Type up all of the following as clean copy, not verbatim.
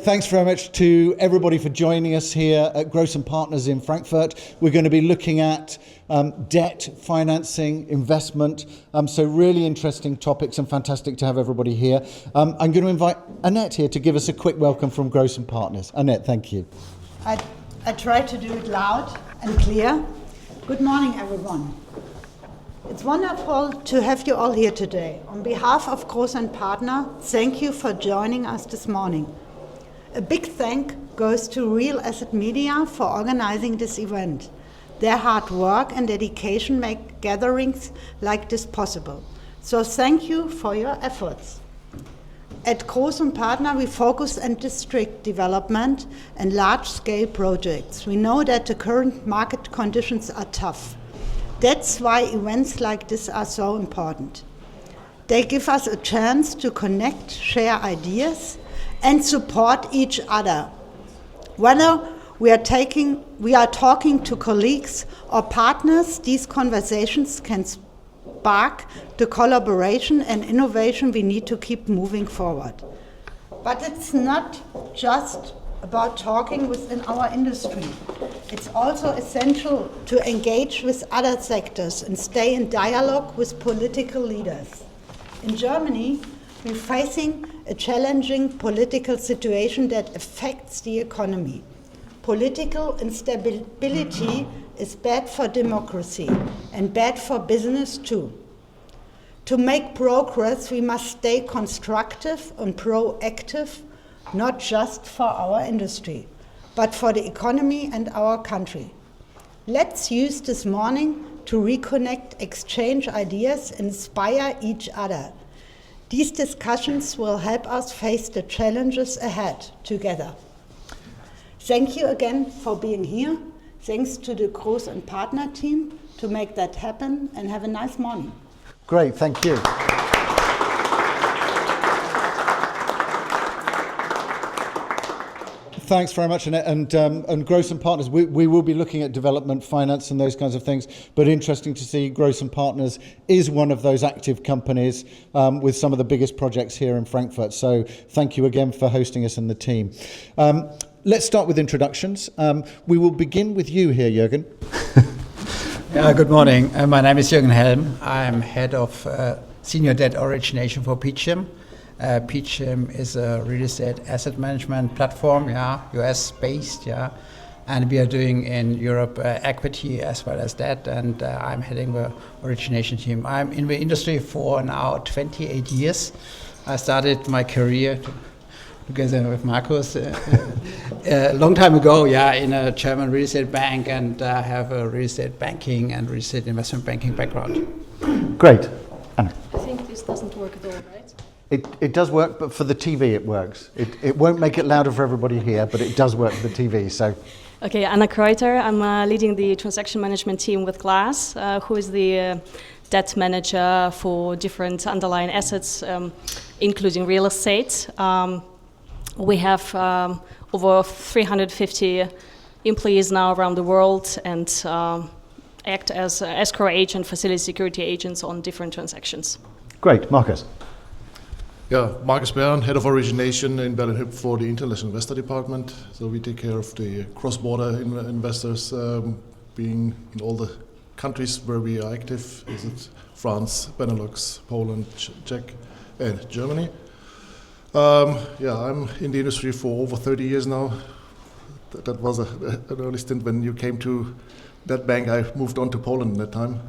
Thanks very much to everybody for joining us here at Gross & Partners in Frankfurt. We're going to be looking at debt, financing, investment. So really interesting topics and fantastic to have everybody here. I'm going to invite Annette here to give us a quick welcome from Gross & Partners. Annette, thank you. I try to do it loud and clear. Good morning, everyone. It's wonderful to have you all here today. On behalf of Gross & Partner, thank you for joining us this morning. A big thank goes to Real Asset Media for organizing this event. Their hard work and dedication make gatherings like this possible. So thank you for your efforts. At Gross & Partner, we focus on district development and large-scale projects. We know that the current market conditions are tough. That's why events like this are so important. They give us a chance to connect, share ideas, and support each other. Whether we are talking to colleagues or partners, these conversations can spark the collaboration and innovation we need to keep moving forward. But it's not just about talking within our industry. It's also essential to engage with other sectors and stay in dialogue with political leaders. In Germany, we're facing a challenging political situation that affects the economy. Political instability is bad for democracy and bad for business too. To make progress, we must stay constructive and proactive, not just for our industry, but for the economy and our country. Let's use this morning to reconnect, exchange ideas, inspire each other. These discussions will help us face the challenges ahead together. Thank you again for being here. Thanks to the Gross & Partner team to make that happen, and have a nice morning. Great, thank you. Thanks very much, Annette. And Gross & Partners, we will be looking at development, finance and those kinds of things, but interesting to see Gross & Partners is one of those active companies with some of the biggest projects here in Frankfurt. So thank you again for hosting us and the team. Let's start with introductions. We will begin with you here, Jürgen. Good morning. My name is Jürgen Helm. I'm head of senior debt origination for PGIM. PGIM is a real estate asset management platform, US based, and we are doing in Europe equity as well as debt, and I'm heading the origination team. I'm in the industry for now 28 years. I started my career together with Markus a long time ago, in a German real estate bank, and have a real estate banking and real estate investment banking background. Great. Anna. I think this doesn't work at all, right? It does work, but for the TV it works. It won't make it louder for everybody here, but it does work for the TV. So, okay, Anna Kreuter. I'm leading the transaction management team with Glas, who is the debt manager for different underlying assets, including real estate. We have over 350 employees now around the world, and act as escrow agent, facility security agents on different transactions. Great, Markus. Yeah, Markus Beran, head of Origination in Berlin for the International Investor Department. So we take care of the cross-border investors, being in all the countries where we are active. Is it France, Benelux, Poland, Czech, and Germany? I'm in the industry for over 30 years now. That was an early stint when you came to that bank. I moved on to Poland at that time,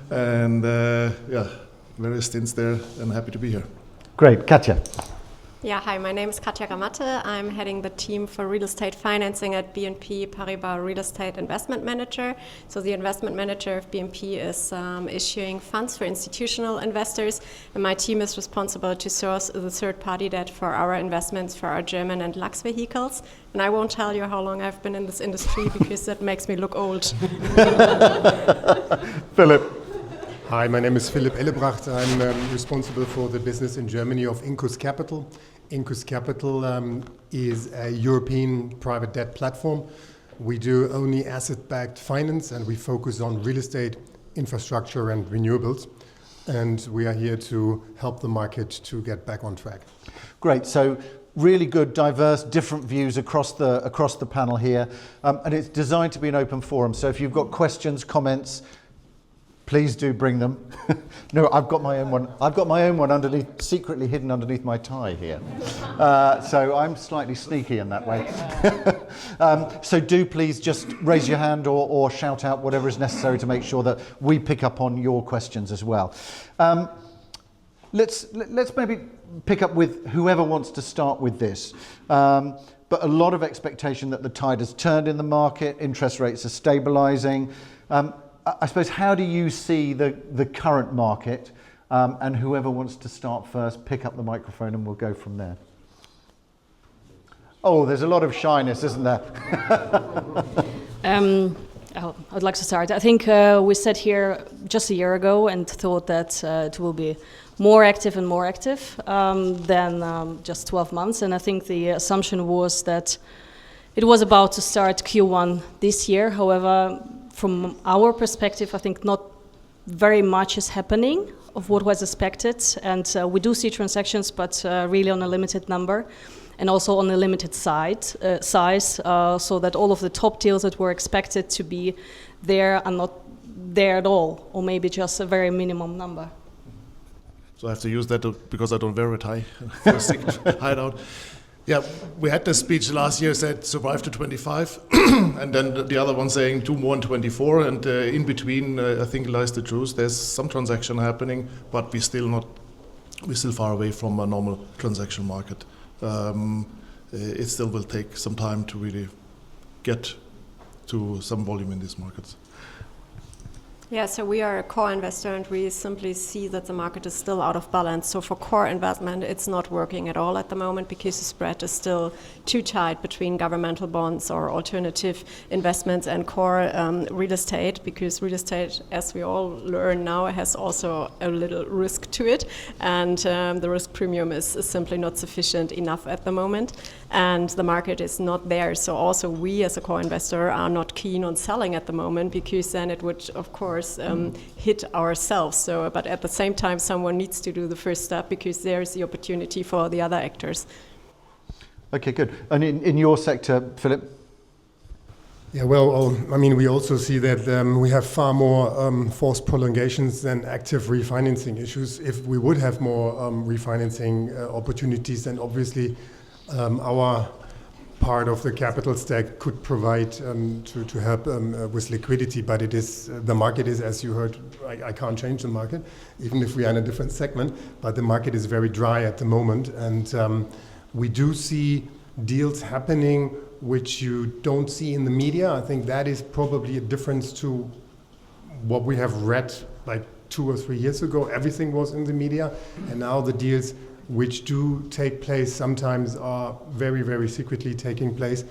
and various stints there, and happy to be here. Great, Katja. Yeah, hi, my name is Katja Gramatte. I'm heading the team for real estate financing at BNP Paribas Real Estate Investment Manager. So the investment manager of BNP is issuing funds for institutional investors, and my team is responsible to source the third-party debt for our investments for our German and Lux vehicles. And I won't tell you how long I've been in this industry because that makes me look old. Philipp. Hi, my name is Philipp Ellebracht. I'm responsible for the business in Germany of Incus Capital. Incus Capital is a European private debt platform. We do only asset-backed finance, and we focus on real estate, infrastructure and renewables. And we are here to help the market to get back on track. Great. So really good, diverse, different views across the panel here, and it's designed to be an open forum. So if you've got questions, comments, please do bring them. No, I've got my own one. I've got my own one underneath, secretly hidden underneath my tie here. So I'm slightly sneaky in that way. So do please just raise your hand or shout out whatever is necessary to make sure that we pick up on your questions as well. Let's maybe pick up with whoever wants to start with this. But a lot of expectation that the tide has turned in the market, interest rates are stabilising. I suppose, how do you see the current market? And whoever wants to start first, pick up the microphone and we'll go from there. Oh, there's a lot of shyness, isn't there? I'd like to start. I think we sat here just a year ago and thought that it will be more active than just 12 months. And I think the assumption was that it was about to start Q1 this year. However, from our perspective, I think not very much is happening of what was expected. And we do see transactions, but really on a limited number and also on a limited size, so that all of the top deals that were expected to be there are not there at all, or maybe just a very minimum number. So I have to use that because I don't wear a tie. Hideout. Yeah, we had this speech last year said survive to 25, and then the other one saying do more in 24, and in between, I think lies the truth. There's some transaction happening, but we're still far away from a normal transaction market. It still will take some time to really get to some volume in these markets. Yeah, so we are a core investor and we simply see that the market is still out of balance. So for core investment, it's not working at all at the moment because the spread is still too tight between governmental bonds or alternative investments and core real estate, because real estate, as we all learn now, has also a little risk to it. And the risk premium is simply not sufficient enough at the moment. And the market is not there. So also we as a core investor are not keen on selling at the moment, because then it would, of course, hit ourselves. So, but at the same time, someone needs to do the first step, because there is the opportunity for the other actors. Okay, good. And in your sector, Philipp? Yeah, well, I mean, we also see that we have far more forced prolongations than active refinancing issues. If we would have more refinancing opportunities, then obviously our part of the capital stack could provide to help with liquidity, but it is the market is, as you heard, I can't change the market, even if we are in a different segment, but the market is very dry at the moment, and we do see deals happening which you don't see in the media. I think that is probably a difference to what we have read like 2 or 3 years ago. Everything was in the media, and now the deals which do take place sometimes are very, very secretly taking place.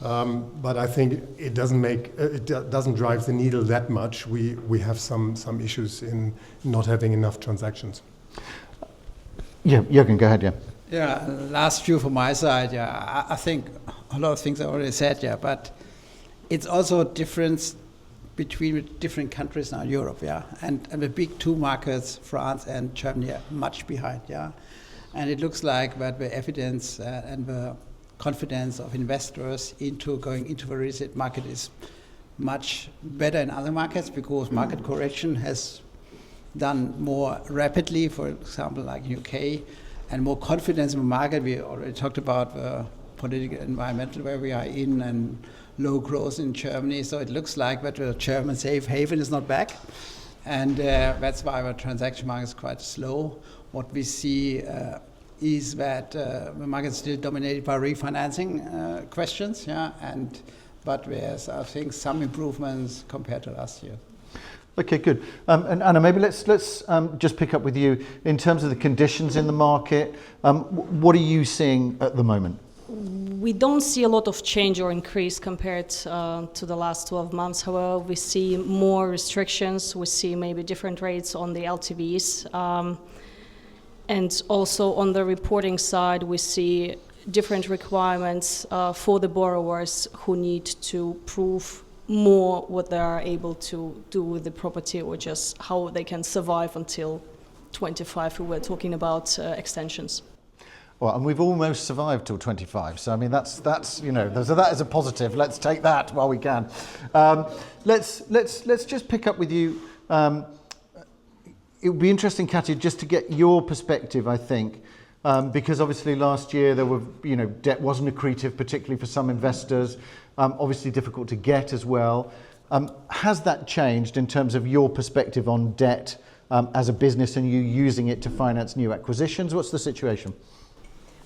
But I think it doesn't drive the needle that much. We have some issues in not having enough transactions. Yeah, Jürgen, go ahead, yeah. Yeah, last view from my side, yeah, I think a lot of things I already said, yeah, but it's also a difference between different countries now in Europe, yeah, and the big two markets, France and Germany, are much behind, yeah. And it looks like that the evidence and the confidence of investors into going into the real estate market is much better in other markets, because market correction has done more rapidly, for example, like UK, and more confidence in the market. We already talked about the political environment where we are in and low growth in Germany. So it looks like that the German safe haven is not back. And that's why the transaction market is quite slow. What we see is that the market is still dominated by refinancing questions, yeah, but there's, I think, some improvements compared to last year. Okay, good. And Anna, maybe let's just pick up with you in terms of the conditions in the market. What are you seeing at the moment? We don't see a lot of change or increase compared to the last 12 months. However, we see more restrictions. We see maybe different rates on the LTVs. And also on the reporting side, we see different requirements for the borrowers who need to prove more what they are able to do with the property, or just how they can survive until 25. We were talking about extensions. Well, and we've almost survived till 25. So I mean, that's so that is a positive. Let's take that while we can. Let's just pick up with you. It would be interesting, Katja, just to get your perspective, I think, because obviously last year there were, debt wasn't accretive, particularly for some investors. Obviously difficult to get as well. Has that changed in terms of your perspective on debt as a business and you using it to finance new acquisitions? What's the situation?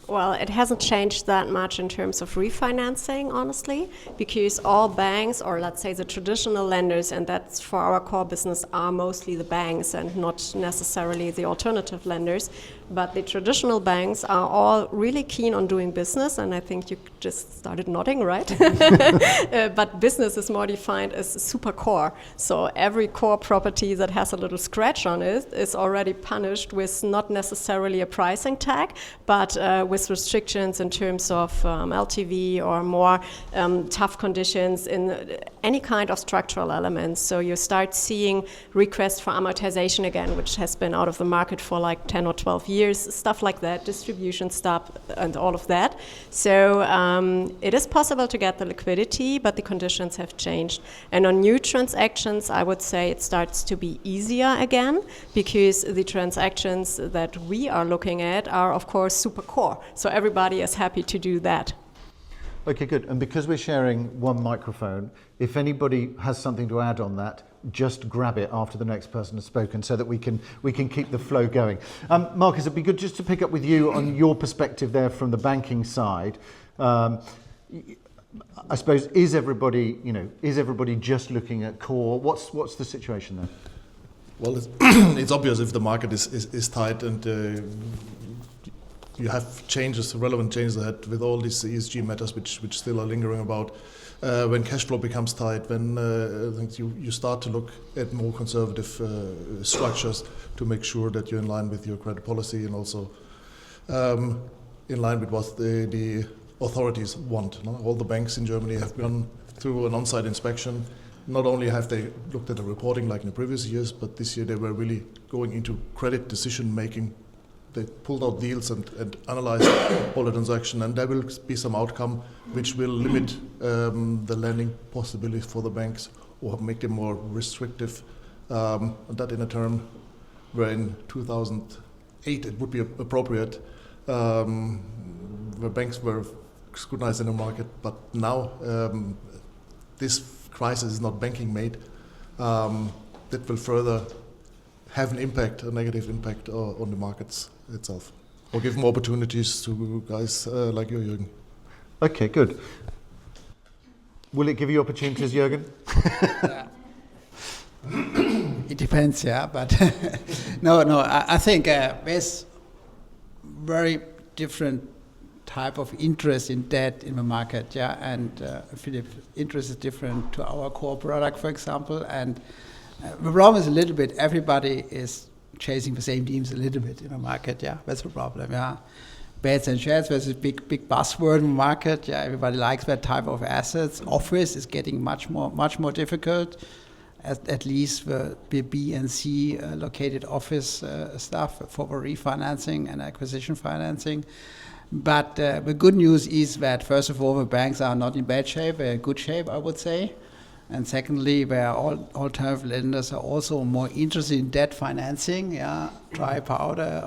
Well, it hasn't changed that much in terms of refinancing, honestly, because all banks, or let's say the traditional lenders, and that's for our core business, are mostly the banks and not necessarily the alternative lenders. But the traditional banks are all really keen on doing business, and I think you just started nodding, right? But business is more defined as super core. So every core property that has a little scratch on it is already punished with not necessarily a pricing tag, but with restrictions in terms of LTV or more tough conditions in any kind of structural elements. So you start seeing requests for amortization again, which has been out of the market for like 10 or 12 years, stuff like that, distribution stuff and all of that. So it is possible to get the liquidity, but the conditions have changed. And on new transactions, I would say it starts to be easier again, because the transactions that we are looking at are, of course, super core. So everybody is happy to do that. Okay, good. And because we're sharing one microphone, if anybody has something to add on that, just grab it after the next person has spoken so that we can keep the flow going. Markus, it'd be good just to pick up with you on your perspective there from the banking side. I suppose, is everybody just looking at core? What's the situation there? Well, it's obvious if the market is tight and you have relevant changes ahead with all these ESG matters which still are lingering about. When cash flow becomes tight, when you start to look at more conservative structures to make sure that you're in line with your credit policy and also in line with what the authorities want. No? All the banks in Germany have gone through an on-site inspection. Not only have they looked at the reporting like in the previous years, but this year they were really going into credit decision making. They pulled out deals and analyzed all the transaction, and there will be some outcome which will limit the lending possibilities for the banks or make them more restrictive. And that in a term where in 2008 it would be appropriate, where banks were scrutinized in the market, but now this crisis is not banking made. That will further have a negative impact on the markets itself, or give more opportunities to guys like you, Jürgen. Okay, good. Will it give you opportunities, Jürgen? It depends, yeah, but no, I think there's very different type of interest in debt in the market, yeah, and Philipp, interest is different to our core product, for example, and the problem is a little bit, everybody is chasing the same deals a little bit in the market, yeah, that's the problem, yeah. Beds and shares, there's a big buzzword in the market, yeah, everybody likes that type of assets. Office is getting much more difficult, at least the B and C located office stuff for the refinancing and acquisition financing. But the good news is that, first of all, the banks are not in bad shape, they're in good shape, I would say. And secondly, where all alternative lenders are also more interested in debt financing, yeah, dry powder,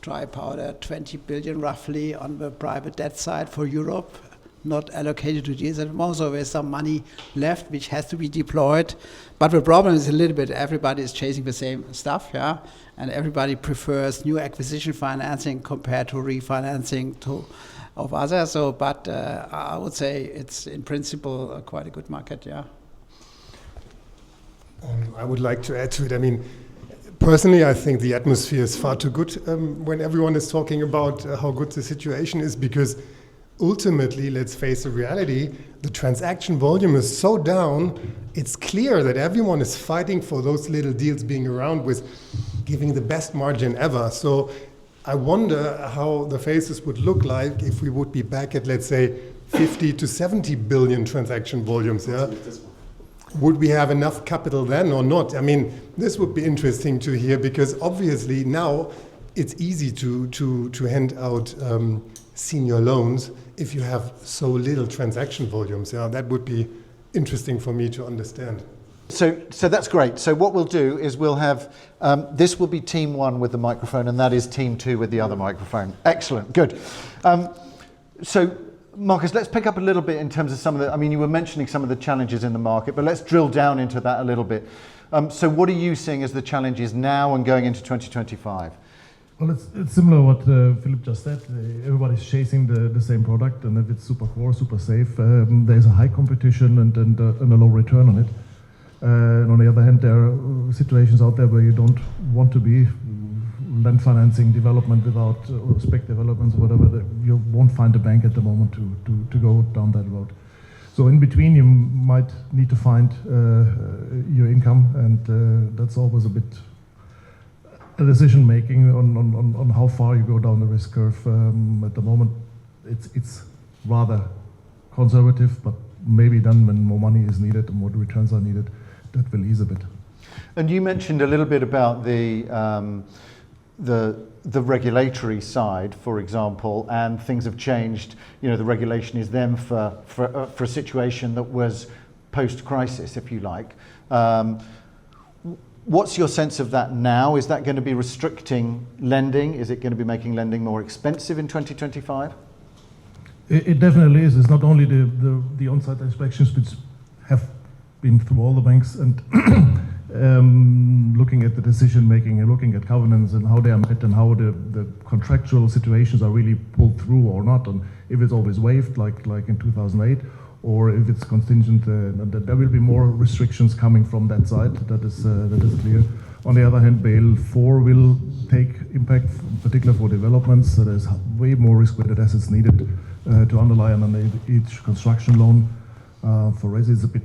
20 billion roughly on the private debt side for Europe, not allocated to deals at the moment, so there's some money left which has to be deployed. But the problem is a little bit, everybody is chasing the same stuff, yeah, and everybody prefers new acquisition financing compared to refinancing of others. So, but I would say it's in principle quite a good market, yeah. I would like to add to it. I mean, personally, I think the atmosphere is far too good when everyone is talking about how good the situation is, because ultimately, let's face the reality, the transaction volume is so down, it's clear that everyone is fighting for those little deals being around with giving the best margin ever. So I wonder how the faces would look like if we would be back at, let's say, 50 to 70 billion transaction volumes. Yeah? Would we have enough capital then or not? I mean, this would be interesting to hear, because obviously now it's easy to hand out senior loans if you have so little transaction volumes. Yeah, that would be interesting for me to understand. So that's great. So what we'll do is we'll have, this will be team 1 with the microphone, and that is team 2 with the other microphone. Excellent, good. So Markus, let's pick up a little bit in terms of some of the, I mean, you were mentioning some of the challenges in the market, but let's drill down into that a little bit. So what are you seeing as the challenges now and going into 2025? Well, it's similar to what Philipp just said. Everybody's chasing the same product, and if it's super core, super safe, there's a high competition and a low return on it. And on the other hand, there are situations out there where you don't want to be land financing development without or spec developments or whatever. You won't find a bank at the moment to go down that road. So in between, you might need to find your income, and that's always a bit a decision making on how far you go down the risk curve. At the moment, it's rather conservative, but maybe then when more money is needed and more returns are needed, that will ease a bit. And you mentioned a little bit about the regulatory side, for example, and things have changed. You know, the regulation is then for a situation that was post-crisis, if you like. What's your sense of that now? Is that going to be restricting lending? Is it going to be making lending more expensive in 2025? It definitely is. It's not only the on-site inspections, which have been through all the banks, and looking at the decision making and looking at covenants and how they are met and how the contractual situations are really pulled through or not, and if it's always waived like in 2008, or if it's contingent, there will be more restrictions coming from that side. That is clear. On the other hand, Bail 4 will take impact, particularly for developments. So there's way more risk-weighted assets needed to underlie on each construction loan. For resi it's a bit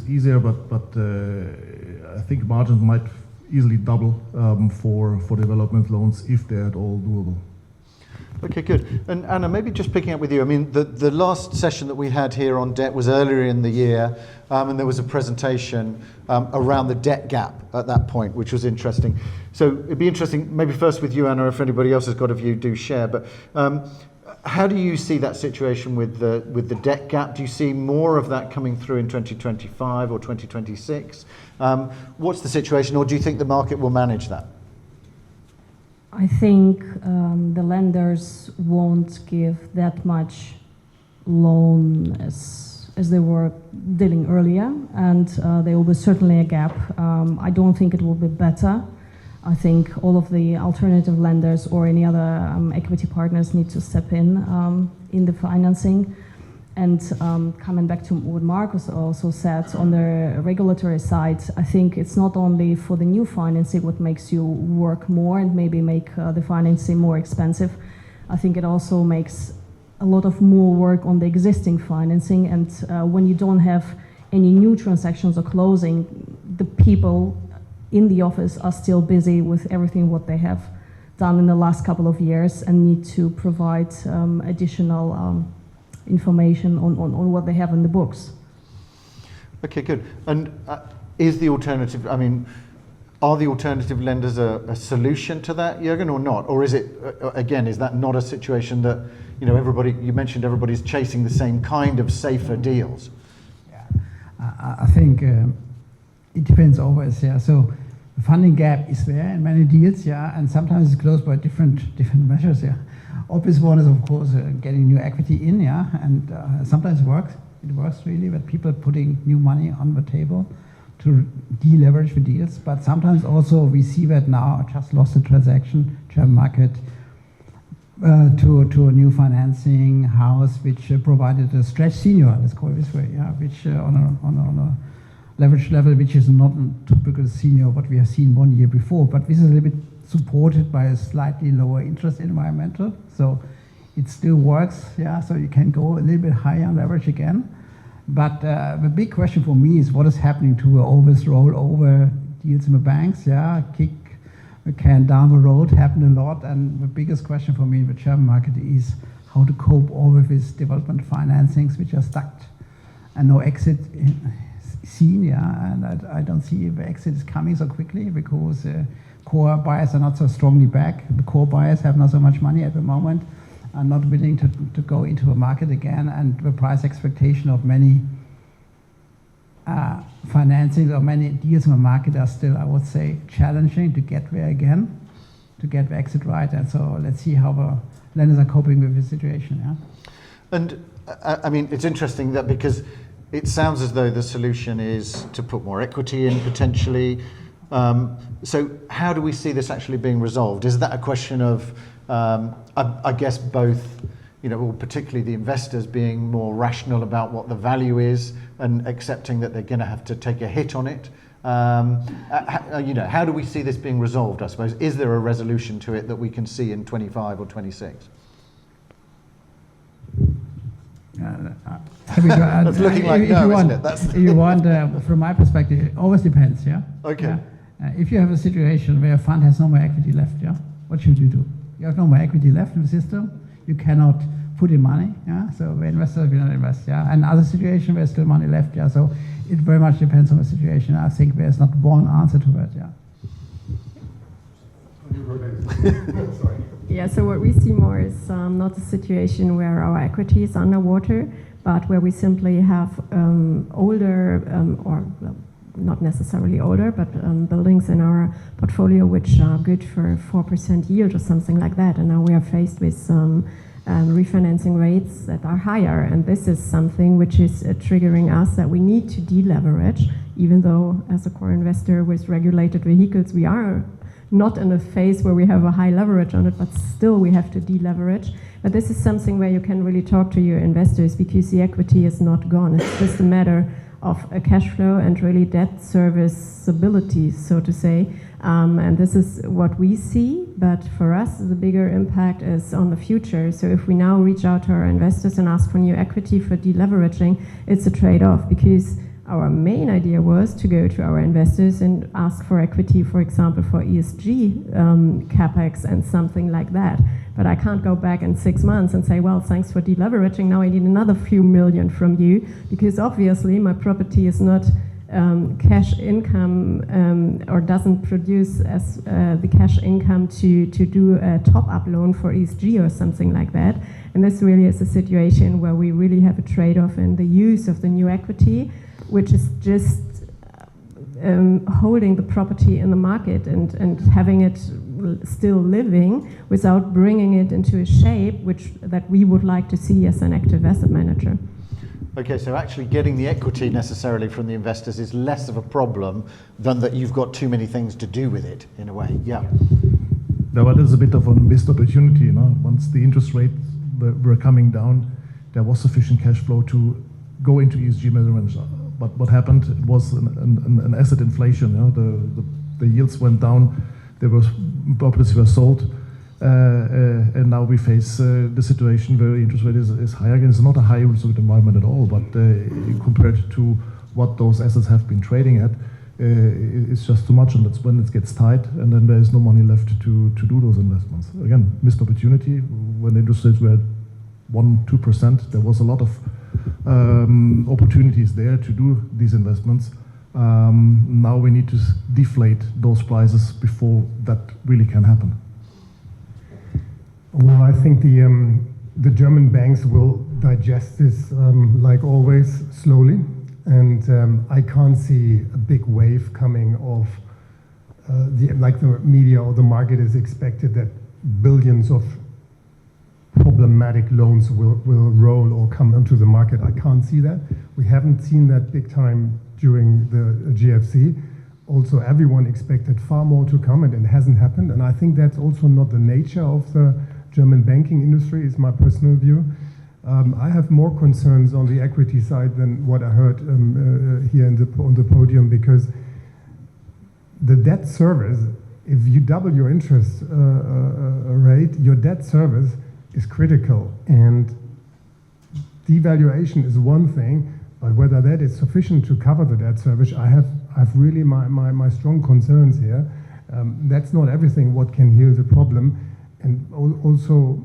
easier, but I think margins might easily double for development loans if they're at all doable. Okay, good. And Anna, maybe just picking up with you, I mean, the last session that we had here on debt was earlier in the year, and there was a presentation around the debt gap at that point, which was interesting. So it'd be interesting, maybe first with you, Anna, if anybody else has got a view, do share. But how do you see that situation with the debt gap? Do you see more of that coming through in 2025 or 2026? What's the situation, or do you think the market will manage that? I think the lenders won't give that much loan as they were dealing earlier, and there will be certainly a gap. I don't think it will be better. I think all of the alternative lenders or any other equity partners need to step in the financing. And coming back to what Markus also said, on the regulatory side, I think it's not only for the new financing what makes you work more and maybe make the financing more expensive. I think it also makes a lot of more work on the existing financing. And when you don't have any new transactions or closing, the people in the office are still busy with everything what they have done in the last couple of years and need to provide additional information on what they have in the books. Okay, good. And is the alternative, I mean, are the alternative lenders a solution to that, Jürgen, or not? Or is it, again, is that not a situation that, you know, you mentioned everybody's chasing the same kind of safer deals? Yeah, I think it depends always, yeah. So the funding gap is there in many deals, yeah, and sometimes it's closed by different measures, yeah. Obvious one is, of course, getting new equity in, yeah, and sometimes it works really, but people putting new money on the table to deleverage the deals. But sometimes also we see that now, I just lost a transaction, German market, to a new financing house, which provided a stretch senior, let's call it this way, yeah, which on a leverage level, which is not typical senior what we have seen 1 year before, but this is a little bit supported by a slightly lower interest environmental, so it still works, yeah, so you can go a little bit higher on leverage again. But the big question for me is what is happening to always roll over deals in the banks, yeah, kick the can down the road, happen a lot, and the biggest question for me in the German market is how to cope all with these development financings which are stuck and no exit seen, yeah, and I don't see if exit is coming so quickly because core buyers are not so strongly back. The core buyers have not so much money at the moment, are not willing to go into the market again, and the price expectation of many financing or many deals in the market are still, I would say, challenging to get there again, to get the exit right. And so let's see how the lenders are coping with the situation. Yeah. And I mean, it's interesting that because it sounds as though the solution is to put more equity in potentially. So how do we see this actually being resolved? Is that a question of, I guess, both, or particularly the investors being more rational about what the value is and accepting that they're going to have to take a hit on it? How do we see this being resolved, I suppose? Is there a resolution to it that we can see in 25 or 26? That's looking like no, isn't it? That's if you want, from my perspective, it always depends, yeah? Okay. Yeah? If you have a situation where a fund has no more equity left, yeah, what should you do? You have no more equity left in the system, you cannot put in money, yeah? So the investors will not invest, yeah? And other situation where there's still money left, yeah? So it very much depends on the situation. I think there's not one answer to it, yeah? Sorry. Yeah, so what we see more is not a situation where our equity is underwater, but where we simply have older, or well, not necessarily older, but buildings in our portfolio which are good for 4% yield or something like that. And now we are faced with some refinancing rates that are higher. And this is something which is triggering us that we need to deleverage, even though as a core investor with regulated vehicles, we are not in a phase where we have a high leverage on it, but still we have to deleverage. But this is something where you can really talk to your investors because the equity is not gone. It's just a matter of a cash flow and really debt serviceability, so to say. And this is what we see, but for us the bigger impact is on the future. So if we now reach out to our investors and ask for new equity for deleveraging, it's a trade-off because our main idea was to go to our investors and ask for equity, for example, for ESG capex and something like that. But I can't go back in 6 months and say, well, thanks for deleveraging, now I need another few million from you, because obviously my property is not cash income or doesn't produce as the cash income to do a top-up loan for ESG or something like that. And this really is a situation where we really have a trade-off in the use of the new equity, which is just holding the property in the market and having it still living without bringing it into a shape that we would like to see as an active asset manager. Okay, so actually getting the equity necessarily from the investors is less of a problem than that you've got too many things to do with it, in a way. Yeah. Well, there's a bit of a missed opportunity. Once the interest rates were coming down, there was sufficient cash flow to go into ESG measurements. But what happened, it was an asset inflation. The yields went down, properties were sold, and now we face the situation where the interest rate is higher again. It's not a high interest rate environment at all, but compared to what those assets have been trading at, it's just too much, and that's when it gets tight, and then there is no money left to do those investments. Again, missed opportunity. When interest rates were at 1-2%, there was a lot of opportunities there to do these investments. Now we need to deflate those prices before that really can happen. Well, I think the German banks will digest this, like always, slowly. And I can't see a big wave coming of, like the media or the market is expected that billions of problematic loans will roll or come onto the market. I can't see that. We haven't seen that big time during the GFC. Also, everyone expected far more to come, and it hasn't happened. And I think that's also not the nature of the German banking industry, is my personal view. I have more concerns on the equity side than what I heard here on the podium, because the debt service, if you double your interest rate, your debt service is critical, and devaluation is one thing, but whether that is sufficient to cover the debt service, I have really my strong concerns here. That's not everything what can heal the problem. And also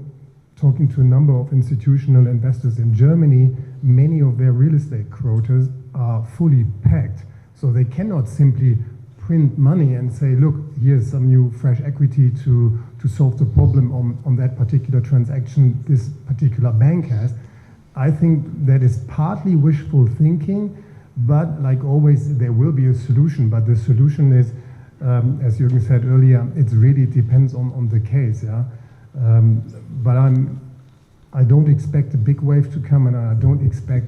talking to a number of institutional investors in Germany, many of their real estate Kreuters are fully packed. So they cannot simply print money and say, look, here's some new fresh equity to solve the problem on that particular transaction this particular bank has. I think that is partly wishful thinking, but like always, there will be a solution. But the solution is, as Jürgen said earlier, it really depends on the case. Yeah, but I don't expect a big wave to come, and I don't expect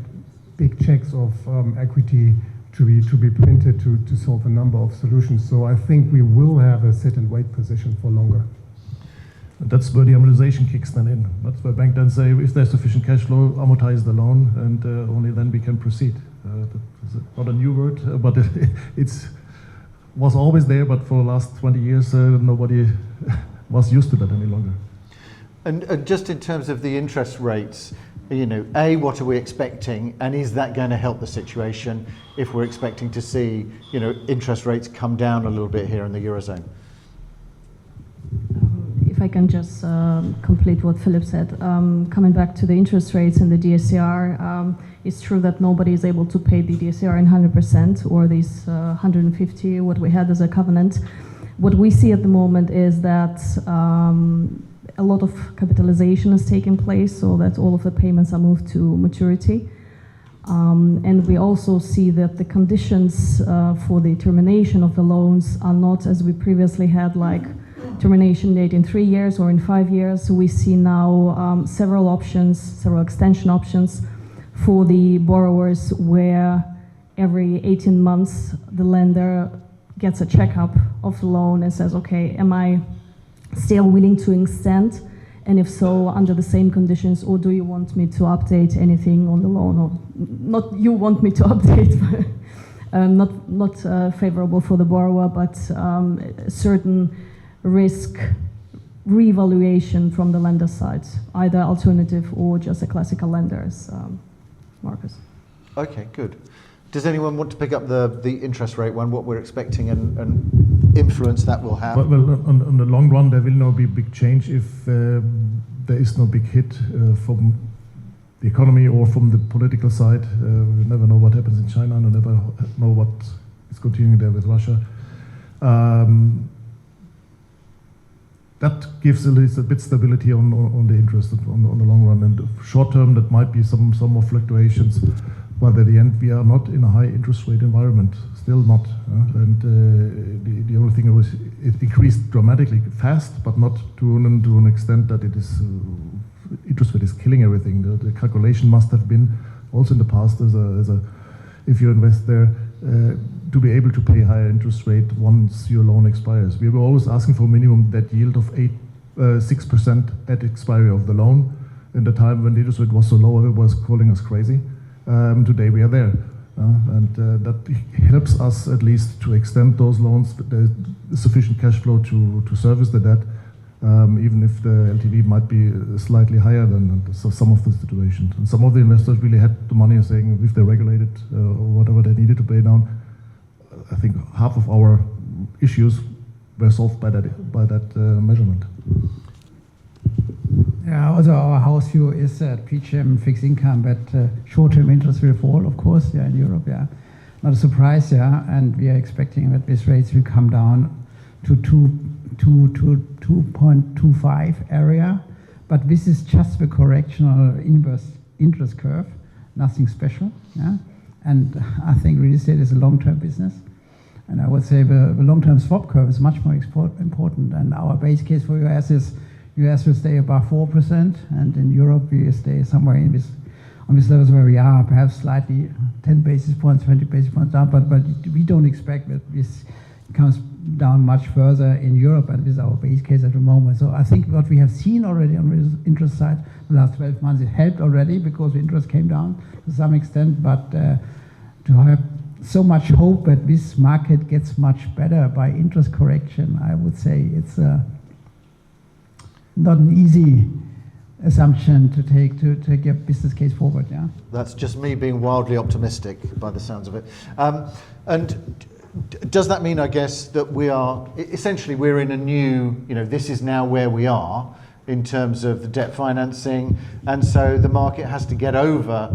big checks of equity to be printed to solve a number of solutions. So I think we will have a sit and wait position for longer. And that's where the amortization kicks then in. That's where banks then say, if there's sufficient cash flow, amortize the loan, and only then we can proceed. That's not a new word, but it's was always there, but for the last 20 years, nobody was used to that any longer. And just in terms of the interest rates, you know, A, what are we expecting, and is that going to help the situation if we're expecting to see, you know, interest rates come down a little bit here in the Eurozone? If I can just complete what Philipp said, coming back to the interest rates and the DSCR, it's true that nobody is able to pay the DSCR in 100% or these 150, what we had as a covenant. What we see at the moment is that a lot of capitalization is taking place, so that all of the payments are moved to maturity. And we also see that the conditions for the termination of the loans are not as we previously had, like termination date in 3 years or in 5 years. So we see now several options, several extension options for the borrowers, where every 18 months the lender gets a checkup of the loan and says, okay, am I still willing to extend, and if so, under the same conditions, or do you want me to update anything on the loan, or not you want me to update, but not favorable for the borrower, but certain risk reevaluation from the lender side, either alternative or just a classical lenders. Markus. Okay, good. Does anyone want to pick up the interest rate one, what we're expecting and influence that will have? Well, on the long run, there will not be big change if there is no big hit from the economy or from the political side. We never know what happens in China, and we never know what is continuing there with Russia. That gives at least a bit stability on the interest on the long run. And short term, that might be some more fluctuations. But at the end, we are not in a high interest rate environment, still not. And the only thing was it increased dramatically fast, but not to an extent that it is interest rate is killing everything. The calculation must have been also in the past as a if you invest there to be able to pay higher interest rate once your loan expires. We were always asking for a minimum debt yield of 6% at expiry of the loan. In the time when the interest rate was so low, everyone was calling us crazy. Today we are there, and that helps us at least to extend those loans. There's sufficient cash flow to service the debt, even if the LTV might be slightly higher than some of the situations. And some of the investors really had the money, saying if they regulated or whatever they needed to pay down. I think half of our issues were solved by that measurement. Yeah, also our house view is that PGIM fixed income, but short-term interest will fall, of course, yeah, in Europe, yeah. Not a surprise, yeah, and we are expecting that these rates will come down to 2.25 area, but this is just the correctional inverse interest curve, nothing special, yeah. And I think real estate is a long-term business, and I would say the long-term swap curve is much more important, and our base case for US is US will stay above 4%, and in Europe we stay somewhere on this levels where we are, perhaps slightly 10 basis points, 20 basis points down, but we don't expect that this comes down much further in Europe, and this is our base case at the moment. So I think what we have seen already on the interest side the last 12 months, it helped already because the interest came down to some extent, but to have so much hope that this market gets much better by interest correction, I would say it's not an easy assumption to take to take a business case forward, yeah. That's just me being wildly optimistic by the sounds of it. And does that mean, I guess, that we're in a new, this is now where we are in terms of the debt financing, and so the market has to get over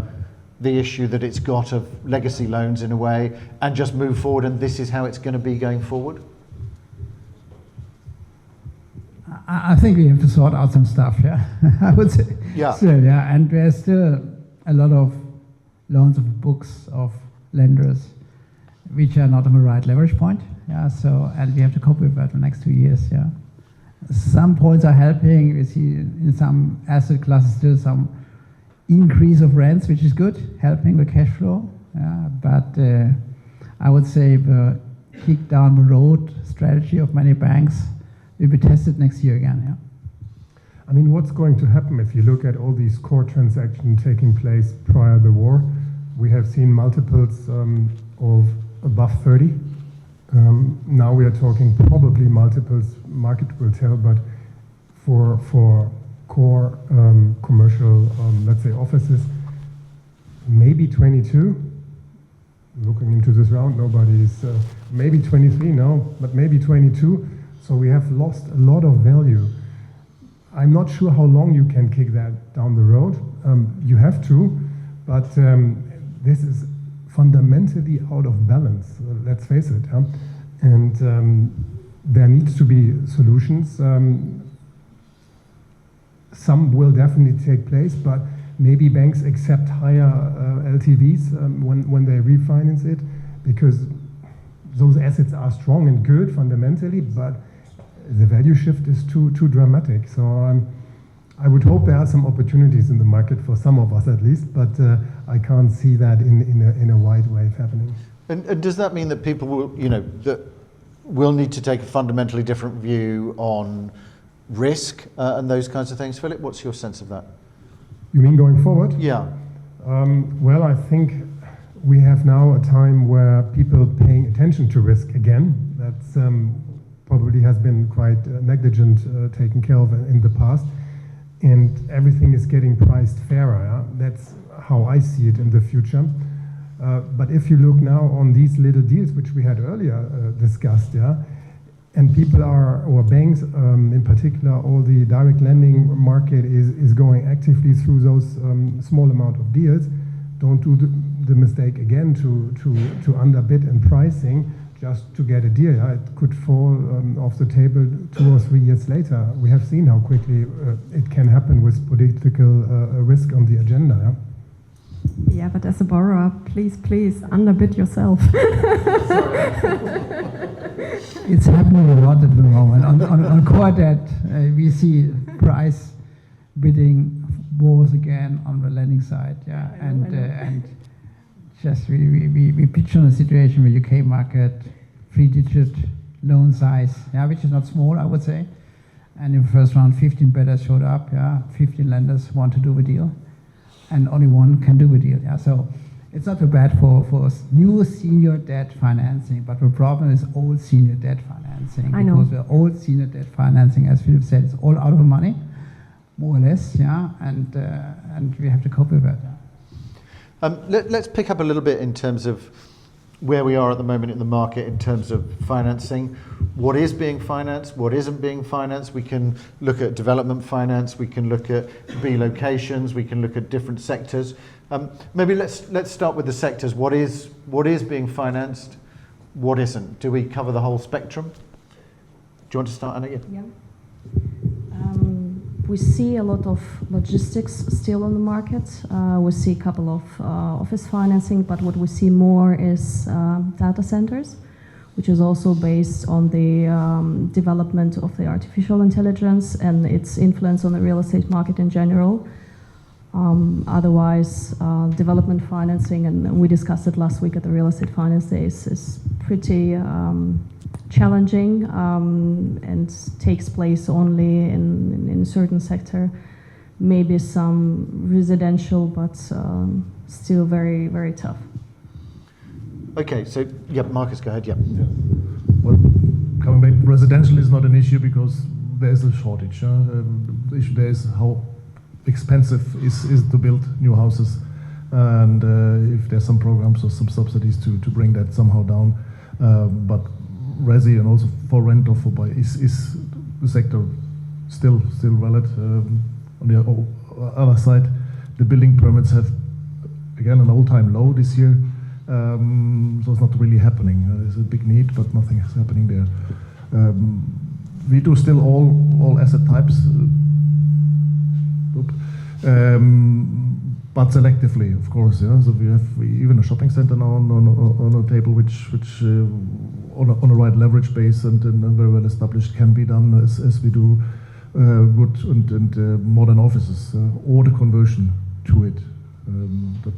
the issue that it's got of legacy loans in a way and just move forward, and this is how it's going to be going forward? I think we have to sort out some stuff, yeah. I would say. Yeah. Still, yeah, and there's still a lot of loans of books of lenders which are not on the right leverage point, yeah. So, and we have to cope with that for the next 2 years, yeah. Some points are helping. We see in some asset classes still some increase of rents, which is good, helping the cash flow. Yeah, but I would say the kick down the road strategy of many banks will be tested next year again. Yeah. I mean, what's going to happen if you look at all these core transactions taking place prior to the war? We have seen multiples of above 30. Now we are talking probably multiples, market will tell, but for core commercial, let's say offices, maybe 22. Looking into this round, nobody's, maybe 23, no, but maybe 22. So we have lost a lot of value. I'm not sure how long you can kick that down the road. You have to, but this is fundamentally out of balance, let's face it. And there needs to be solutions. Some will definitely take place, but maybe banks accept higher LTVs when they refinance it, because those assets are strong and good fundamentally, but the value shift is too dramatic. So I would hope there are some opportunities in the market for some of us at least, but I can't see that in a wide wave happening. And does that mean that people will, that will need to take a fundamentally different view on risk and those kinds of things? Philip, what's your sense of that? You mean going forward? Yeah. Well, I think we have now a time where people paying attention to risk again. That's probably has been quite negligent taken care of in the past. And everything is getting priced fairer. Yeah? That's how I see it in the future. But if you look now on these little deals, which we had earlier discussed, yeah, and people are, or banks in particular, all the direct lending market is going actively through those small amount of deals. Don't do the mistake again to underbid in pricing just to get a deal. Yeah? It could fall off the table 2 or 3 years later. We have seen how quickly it can happen with political risk on the agenda. Yeah? Yeah, but as a borrower, please underbid yourself. It's happening a lot at the moment. On core debt, we see price bidding wars again on the lending side. Yeah, and just we pitch on a situation where UK market 3-digit loan size, yeah, which is not small, I would say. And in the first round, 15 bidders showed up. Yeah, 15 lenders want to do a deal, and only one can do a deal. Yeah, so it's not too bad for new senior debt financing, but the problem is old senior debt financing. I know. Because the old senior debt financing, as Philipp said, is all out of money, more or less. Yeah, and we have to cope with that. Let's pick up a little bit in terms of where we are at the moment in the market in terms of financing. What is being financed, what isn't being financed. We can look at development finance, we can look at relocations, we can look at different sectors. Maybe let's start with the sectors. What is being financed, what isn't? Do we cover the whole spectrum? Do you want to start, Anna? Yeah. We see a lot of logistics still on the market. We see a couple of office financing, but what we see more is data centers, which is also based on the development of the artificial intelligence and its influence on the real estate market in general. Otherwise, development financing, and we discussed it last week at the Real Estate Finance Days, is pretty challenging and takes place only in a certain sector. Maybe some residential, but still very, very tough. Okay, so yeah, Markus, go ahead. Yeah. Well, coming back, residential is not an issue because there's a shortage. The issue there is how expensive is to build new houses, and if there's some programs or some subsidies to bring that somehow down. But resi and also for rent or for buy is the sector still valid. On the other side, the building permits have again an all-time low this year. So it's not really happening. There's a big need, but nothing is happening there. We do still all asset types, but selectively, of course. Yeah? So we have even a shopping center now on a table, which on a right leverage base and very well established can be done as we do good and modern offices, or the conversion to it.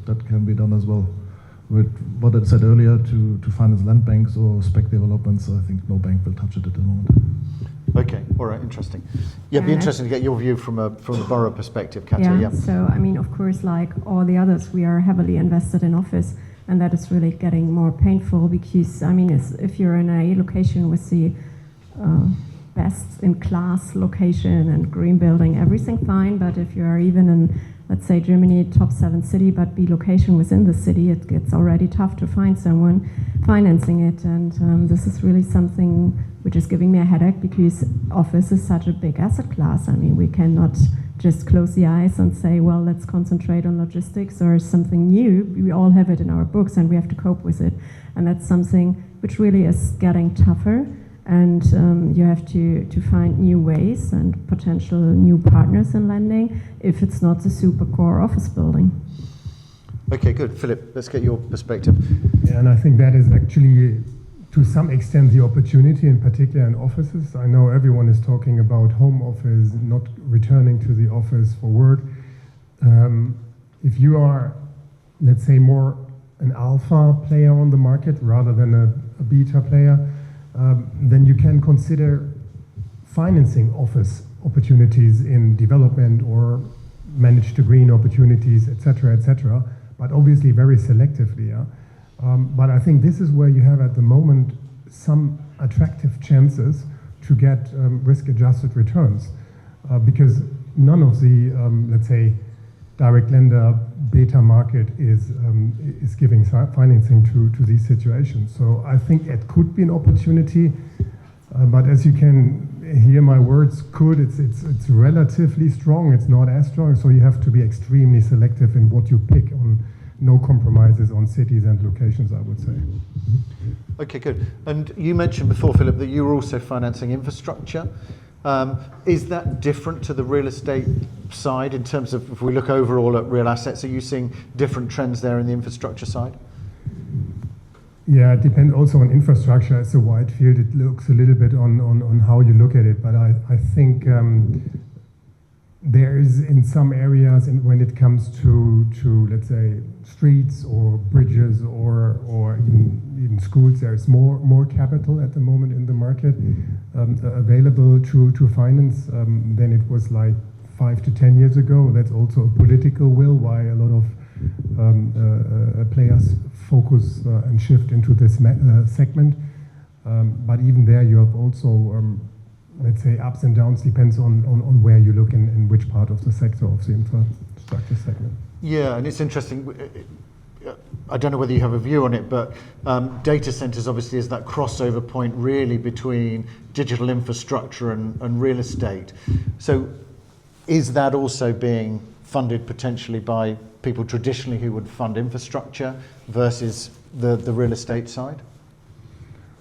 That can be done as well. With what I said earlier, to finance land banks or spec developments, I think no bank will touch it at the moment. Okay, all right, interesting. Yeah, it'd be interesting to get your view from the borough perspective, Katja. Yeah, so I mean, of course, like all the others, we are heavily invested in office, and that is really getting more painful because, I mean, if you're in a location with the best-in-class location and green building, everything fine, but if you are even in, let's say, Germany, top 7 city, but be location within the city, it gets already tough to find someone financing it. And this is really something which is giving me a headache because office is such a big asset class. I mean, we cannot just close the eyes and say, well, let's concentrate on logistics or something new. We all have it in our books and we have to cope with it. And that's something which really is getting tougher. And you have to find new ways and potential new partners in lending if it's not the super core office building. Okay, good. Philipp, let's get your perspective. Yeah, and I think that is actually, to some extent, the opportunity, in particular in offices. I know everyone is talking about home office, not returning to the office for work. If you are, let's say, more an alpha player on the market rather than a beta player, then you can consider financing office opportunities in development or managed to green opportunities, etc., etc., but obviously very selectively. Yeah? But I think this is where you have at the moment some attractive chances to get risk-adjusted returns, because none of the, let's say, direct lender beta market is giving financing to these situations. So I think it could be an opportunity, but as you can hear my words, it's relatively strong. It's not as strong, so you have to be extremely selective in what you pick on. No compromises on cities and locations, I would say. Okay, good. And you mentioned before, Philipp, that you were also financing infrastructure. Is that different to the real estate side in terms of, if we look overall at real assets, are you seeing different trends there in the infrastructure side? Yeah, it depends also on infrastructure. It's a wide field. It looks a little bit on how you look at it, but I think there is in some areas, and when it comes to let's say streets or bridges or even schools, there is more capital at the moment in the market available to finance than it was like 5 to 10 years ago. That's also a political will why a lot of players focus and shift into this segment. But even there, you have also let's say ups and downs, depends on where you look in which part of the sector of the infrastructure segment. Yeah, and it's interesting. I don't know whether you have a view on it, but data centers obviously is that crossover point really between digital infrastructure and real estate. So is that also being funded potentially by people traditionally who would fund infrastructure versus the real estate side?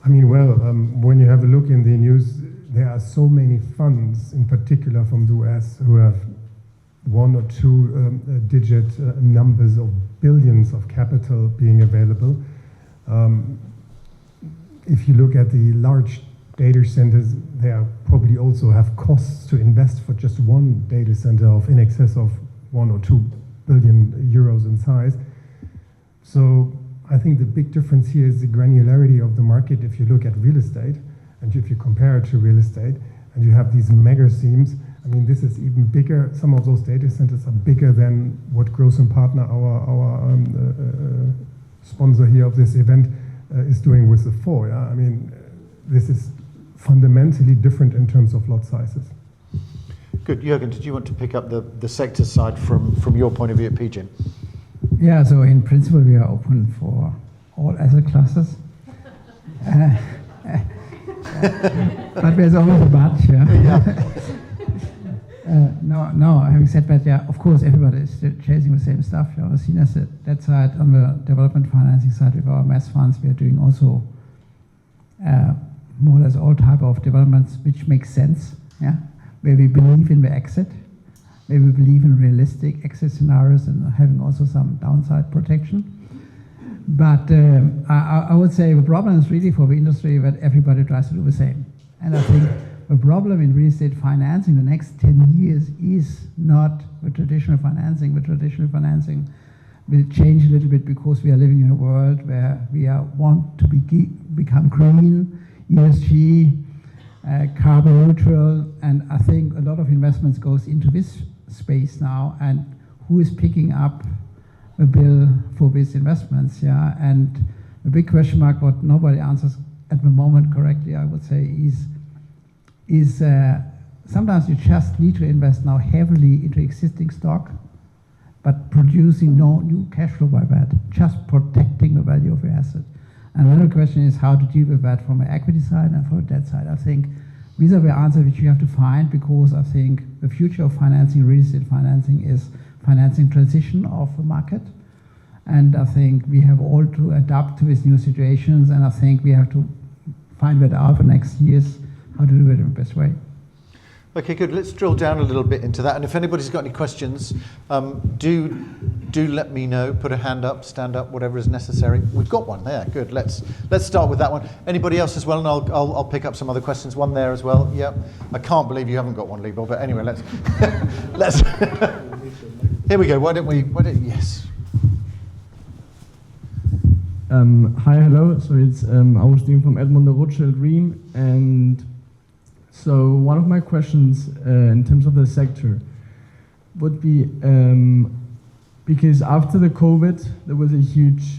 I mean, well, when you have a look in the news, there are so many funds, in particular from the US, who have 1 or 2 digit numbers of billions of capital being available. If you look at the large data centers, they probably also have costs to invest for just one data center of in excess of 1 or 2 billion euros in size. So I think the big difference here is the granularity of the market. If you look at real estate, and if you compare it to real estate, and you have these mega themes, I mean, this is even bigger. Some of those data centers are bigger than what Groß & Partner, our sponsor here of this event, is doing with the 4. Yeah? I mean, this is fundamentally different in terms of lot sizes. Good. Jürgen, did you want to pick up the sector side from your point of view at PGIM? Yeah, so in principle, we are open for all asset classes. But there's always a but, yeah. No. Having said that, yeah, of course, everybody is still chasing the same stuff. On the senior debt side, on the development financing side, with our mass funds, we are doing also more or less all type of developments which make sense. Yeah, where we believe in the exit, where we believe in realistic exit scenarios and having also some downside protection. But I would say the problem is really for the industry that everybody tries to do the same. And I think the problem in real estate financing the next 10 years is not the traditional financing. The traditional financing will change a little bit because we are living in a world where we want to become green, ESG, carbon neutral, and I think a lot of investments goes into this space now, and who is picking up a bill for these investments, yeah? And a big question mark, what nobody answers at the moment correctly, I would say, is sometimes you just need to invest now heavily into existing stock, but producing no new cash flow by that, just protecting the value of your asset. And another question is how to deal with that from the equity side and from the debt side. I think these are the answers which you have to find, because I think the future of financing, real estate financing, is financing transition of the market. And I think we have all to adapt to these new situations, and I think we have to find that out for next years, how to do it in the best way. Okay, good. Let's drill down a little bit into that. And if anybody's got any questions, do let me know. Put a hand up, stand up, whatever is necessary. We've got one there. Good. Let's start with that one. Anybody else as well? And I'll pick up some other questions. One there as well. Yeah. I can't believe you haven't got one, Libor. But anyway, let's. Here we go. Why don't yes. Hi, hello. So it's Augustin from Edmond de Rothschild REIM, and so one of my questions in terms of the sector would be, because after the COVID, there was a huge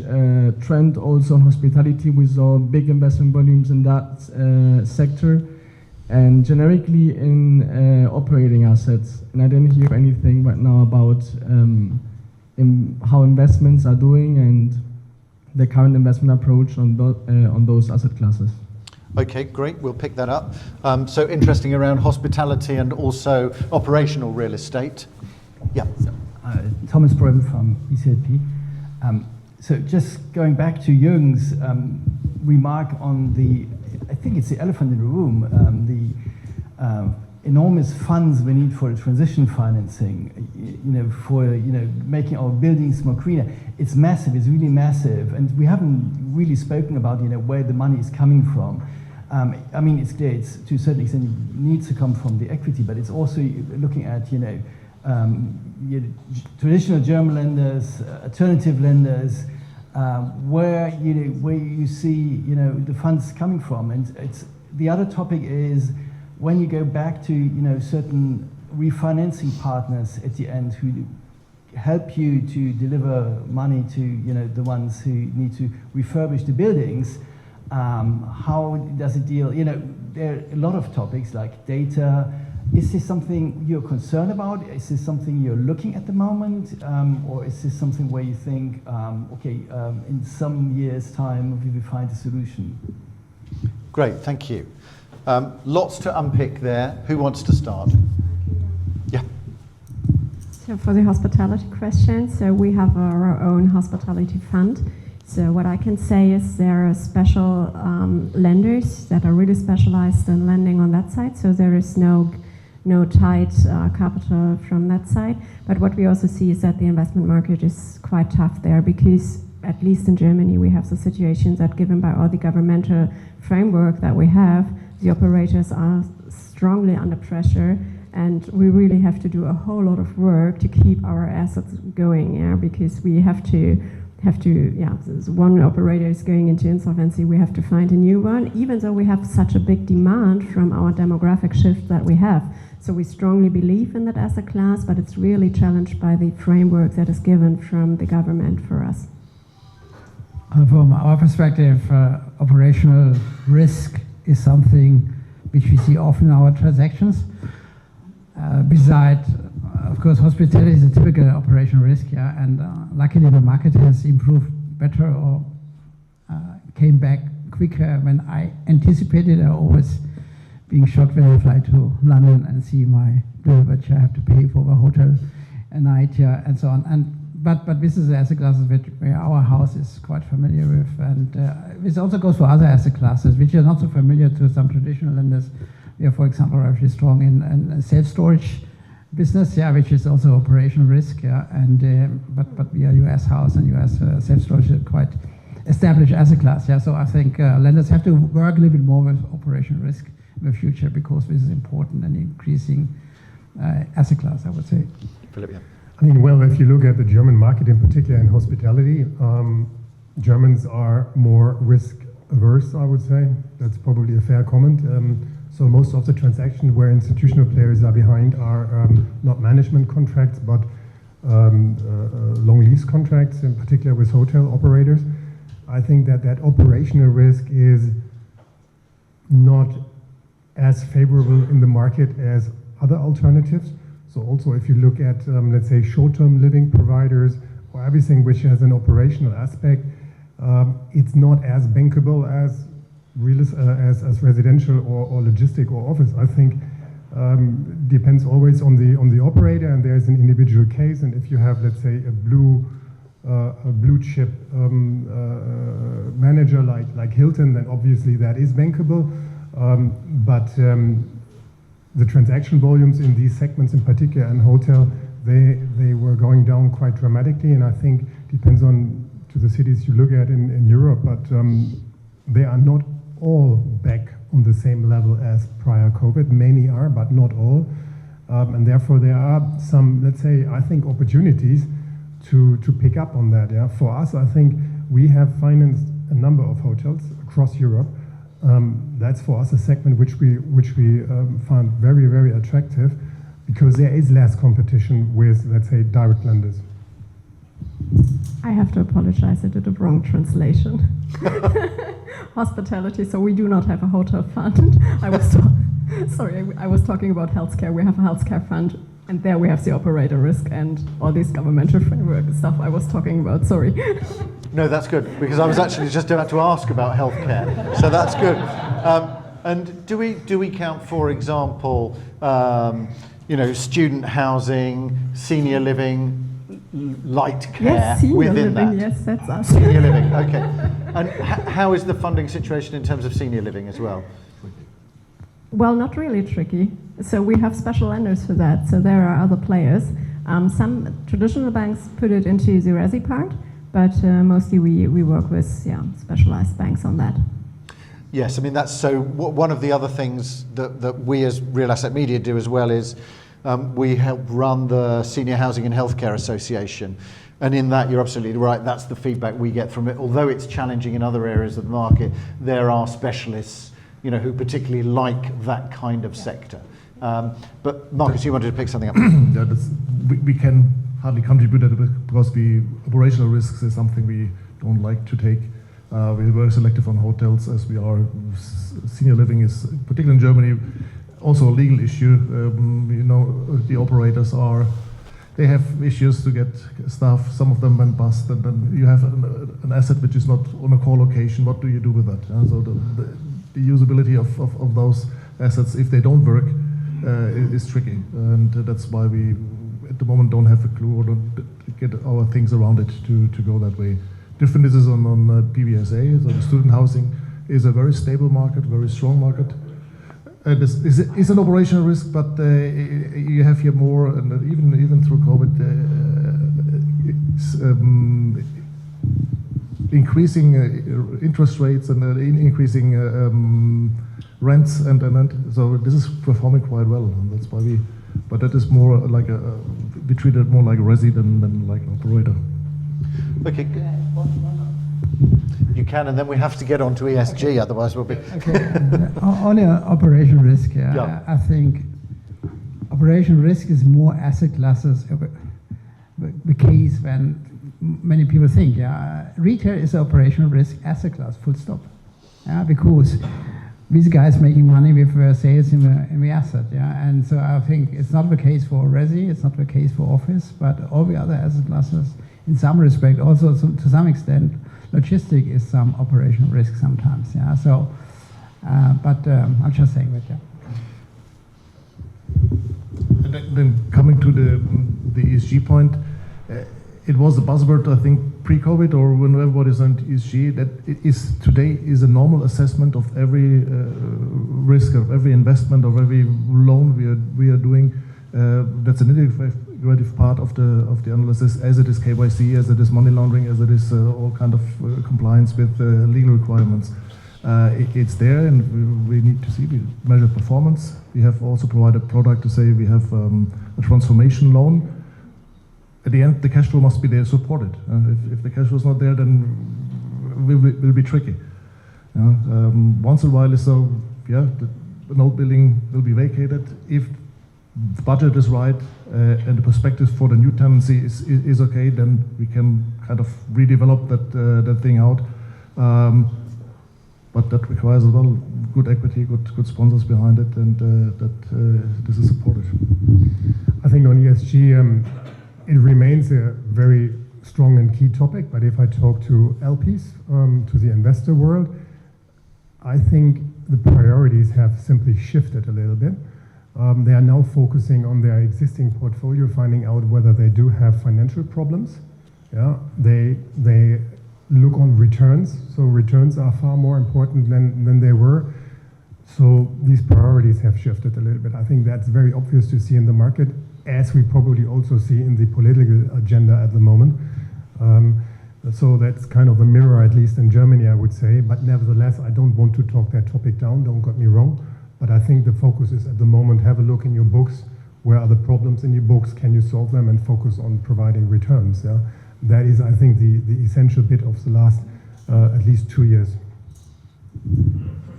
trend also on hospitality. We saw big investment volumes in that sector, and generically in operating assets. And I didn't hear anything right now about how investments are doing and the current investment approach on those asset classes. Okay, great. We'll pick that up. So interesting around hospitality and also operational real estate. Yeah. So, Thomas Bröm from ECLP. So just going back to Jürgen's remark on I think it's the elephant in the room, the enormous funds we need for transition financing, for making our buildings more greener. It's massive. It's really massive, and we haven't really spoken about where the money is coming from. I mean, it's clear. It's to a certain extent it needs to come from the equity, but it's also looking at traditional German lenders, alternative lenders, where you see the funds coming from, and it's the other topic is when you go back to certain refinancing partners at the end who help you to deliver money to the ones who need to refurbish the buildings. How does it deal? There are a lot of topics like data. Is this something you're concerned about? Is this something you're looking at the moment? Or is this something where you think, in some years' time we will find a solution? Great, thank you. Lots to unpick there. Who wants to start? Yeah. So for the hospitality question, so we have our own hospitality fund. So what I can say is there are special lenders that are really specialized in lending on that side. So there is no tight capital from that side. But what we also see is that the investment market is quite tough there, because at least in Germany we have the situations that, given by all the governmental framework that we have, the operators are strongly under pressure, and we really have to do a whole lot of work to keep our assets going, because we have to, one operator is going into insolvency, we have to find a new one, even though we have such a big demand from our demographic shift that we have. So we strongly believe in that asset class, but it's really challenged by the framework that is given from the government for us. From our perspective, operational risk is something which we see often in our transactions. Besides, of course, hospitality is a typical operational risk, and luckily the market has improved better or came back quicker than I anticipated. I always being shocked when I fly to London and see my bill, which I have to pay for the hotel a night, and so on. But this is the asset classes where our house is quite familiar with, and this also goes for other asset classes, which are not so familiar to some traditional lenders. We are, for example, actually strong in self-storage business, which is also operational risk, and but we are US house and US self-storage is quite established asset class, So I think lenders have to work a little bit more with operational risk in the future, because this is important and increasing asset class, I would say. Philipp, I mean, well, if you look at the German market in particular in hospitality, Germans are more risk averse, I would say. That's probably a fair comment. So most of the transactions where institutional players are behind are not management contracts, but long lease contracts, in particular with hotel operators. I think that operational risk is not as favorable in the market as other alternatives. So also if you look at, let's say, short-term living providers or everything which has an operational aspect, it's not as bankable as residential or logistic or office. I think depends always on the operator, and there's an individual case. And if you have, let's say, a blue chip manager like Hilton, then obviously that is bankable. But the transaction volumes in these segments, in particular in hotel, they were going down quite dramatically, and I think depends on to the cities you look at in Europe, but they are not all back on the same level as prior COVID. Many are, but not all, and therefore there are some, let's say, I think opportunities to pick up on that. For us, I think we have financed a number of hotels across Europe. That's for us a segment which we find very, very attractive, because there is less competition with, let's say, direct lenders. I have to apologize, I did a wrong translation. Hospitality, so we do not have a hotel fund. I was talking about healthcare. We have a healthcare fund, and there we have the operator risk and all these governmental framework stuff I was talking about, sorry. No, that's good, because I was actually just about to ask about healthcare, so that's good. And do we count, for example, student housing, senior living, light care within that? Yes, that's us. Senior living, okay. And how is the funding situation in terms of senior living as well? Well, not really tricky. So we have special lenders for that. So there are other players. Some traditional banks put it into the resi part, but mostly we work with specialized banks on that. Yes, I mean that's so. One of the other things that we as Real Asset Media do as well is we help run the Senior Housing and Healthcare Association, and in that you're absolutely right. That's the feedback we get from it. Although it's challenging in other areas of the market, there are specialists, who particularly like that kind of sector. But Markus, you wanted to pick something up. We can hardly contribute to it because the operational risks is something we don't like to take. We're very selective on hotels, as we are. Senior living is, particularly in Germany, also a legal issue. The operators they have issues to get staff. Some of them went bust, and then you have an asset which is not on a core location. What do you do with that? So the usability of those assets, if they don't work, is tricky, and that's why we at the moment don't have a clue or don't get our things around it to go that way. Different is on PBSA, so the student housing is a very stable market, very strong market. This is an operational risk, but you have here more, and even through COVID, increasing interest rates and increasing rents, and so this is performing quite well, and that's why but that is more like we treat it more like a resi than like an operator. Okay. You can, and then we have to get on to ESG, otherwise we'll be... Okay. On operational risk, I think operational risk is more asset classes the case when many people think, retail is an operational risk asset class, full stop. Because these guys making money with sales in the asset, and so I think it's not the case for resi, it's not the case for office, but all the other asset classes, in some respect, also to some extent, logistic is some operational risk sometimes, So, but I'm just saying that, Then coming to the ESG point, it was a buzzword, I think, pre-COVID or when everybody's on ESG, that it is today is a normal assessment of every risk, of every investment, of every loan we are doing. That's an integrative part of the analysis, as it is KYC, as it is money laundering, as it is all kind of compliance with legal requirements. It's there, and we need to see. We measure performance. We have also provided a product to say we have a transformation loan. At the end, the cash flow must be there supported. If the cash flow is not there, then it will be tricky. Once in a while, an old building will be vacated. If the budget is right and the perspective for the new tenancy is okay, then we can kind of redevelop that thing out. But that requires as well good equity, good sponsors behind it, and that this is supported. I think on ESG, it remains a very strong and key topic, but if I talk to LPs, to the investor world, I think the priorities have simply shifted a little bit. They are now focusing on their existing portfolio, finding out whether they do have financial problems. Yeah, they look on returns, so returns are far more important than they were. So these priorities have shifted a little bit. I think that's very obvious to see in the market, as we probably also see in the political agenda at the moment. So that's kind of a mirror, at least in Germany, I would say. But nevertheless, I don't want to talk that topic down, don't get me wrong. But I think the focus is at the moment, have a look in your books. Where are the problems in your books? Can you solve them? And focus on providing returns. Yeah? That is, I think, the essential bit of the last at least 2 years.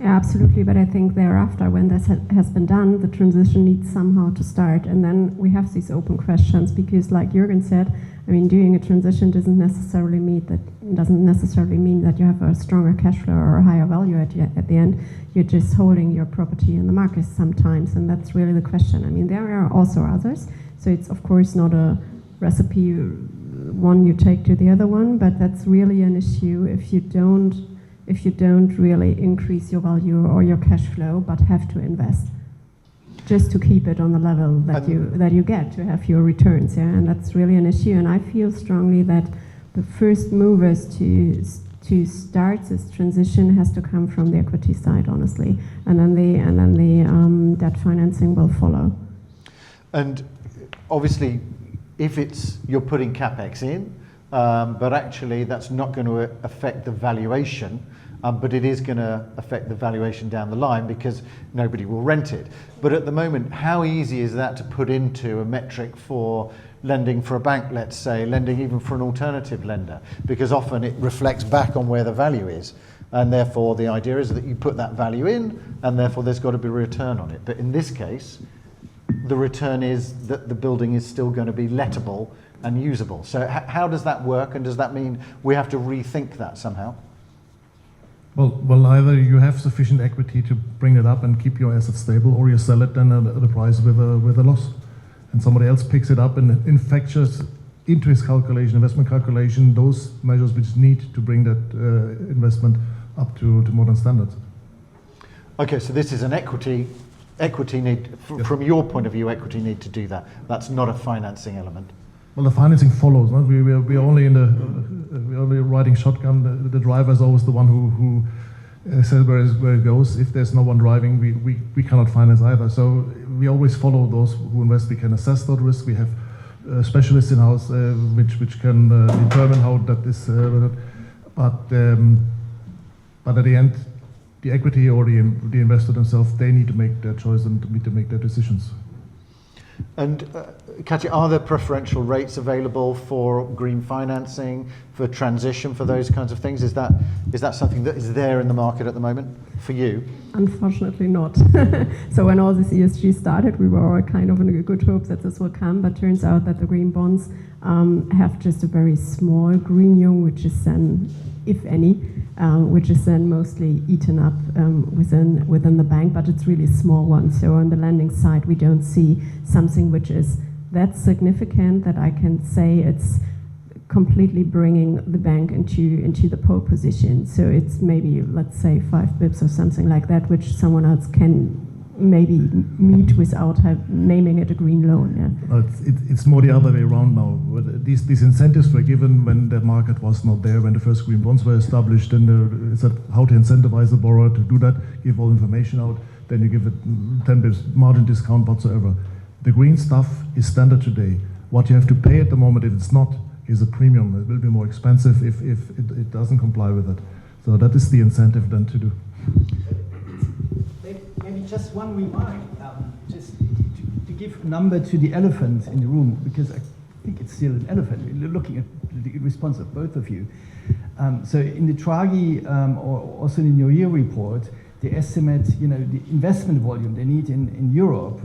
Yeah, absolutely, but I think thereafter, when this has been done, the transition needs somehow to start, and then we have these open questions, because like Jürgen said, I mean, doing a transition doesn't necessarily mean that you have a stronger cash flow or a higher value at the end. You're just holding your property in the market sometimes, and that's really the question. I mean, there are also others, so it's of course not a recipe one you take to the other one, but that's really an issue if you don't really increase your value or your cash flow, but have to invest just to keep it on the level that you get to have your returns. Yeah, and that's really an issue. And I feel strongly that the first movers to start this transition has to come from the equity side, honestly, and then the debt financing will follow. And obviously, if you're putting capex in, but actually that's not going to affect the valuation, but it is going to affect the valuation down the line because nobody will rent it. But at the moment, how easy is that to put into a metric for lending for a bank, let's say, lending even for an alternative lender? Because often it reflects back on where the value is. And therefore the idea is that you put that value in, and therefore there's got to be a return on it. But in this case, the return is that the building is still going to be lettable and usable. So how does that work, and does that mean we have to rethink that somehow? Well, either you have sufficient equity to bring it up and keep your assets stable, or you sell it then at a price with a loss, and somebody else picks it up and infactures into his calculation, investment calculation, those measures which need to bring that investment up to modern standards. Okay, so this is an equity need, from your point of view, equity need to do that. That's not a financing element. Well, the financing follows. No? We're only we're only riding shotgun. The driver is always the one who says where it goes. If there's no one driving, we cannot finance either. So we always follow those who invest. We can assess that risk. We have specialists in house which can determine how that is. But at the end, the equity or the investor themselves, they need to make their choice and need to make their decisions. And Katja, are there preferential rates available for green financing, for transition, for those kinds of things? Is that something that is there in the market at the moment for you? Unfortunately not. So when all this ESG started, we were all kind of in a good hope that this will come, but turns out that the green bonds have just a very small green yield, which is then, if any, which is then mostly eaten up within the bank, but it's really a small one. So on the lending side, we don't see something which is that significant that I can say it's completely bringing the bank into the pole position. So it's maybe, let's say, 5 bips or something like that, which someone else can maybe meet without naming it a green loan. Yeah. It's more the other way around now. These incentives were given when the market was not there, when the first green bonds were established, and it's how to incentivize the borrower to do that, give all information out, then you give it 10 bits margin discount whatsoever. The green stuff is standard today. What you have to pay at the moment, if it's not, is a premium. It will be more expensive if it doesn't comply with it. So that is the incentive then to do. Maybe just one remark, just to give number to the elephant in the room, because I think it's still an elephant. Looking at the response of both of you. So in the Draghi, or also in your year report, they estimate, the investment volume they need in Europe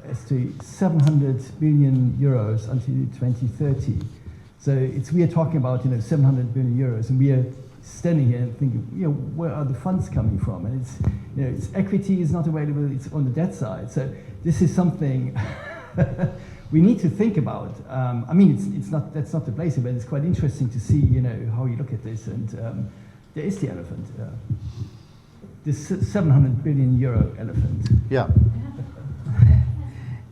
as to 700 billion euros until 2030. So we are talking about 700 billion euros, and we are standing here and thinking, where are the funds coming from? And it's equity is not available, it's on the debt side. So this is something we need to think about. I mean, that's not the place, but it's quite interesting to see, how you look at this. And there is the elephant, this 700 billion euro elephant. Yeah.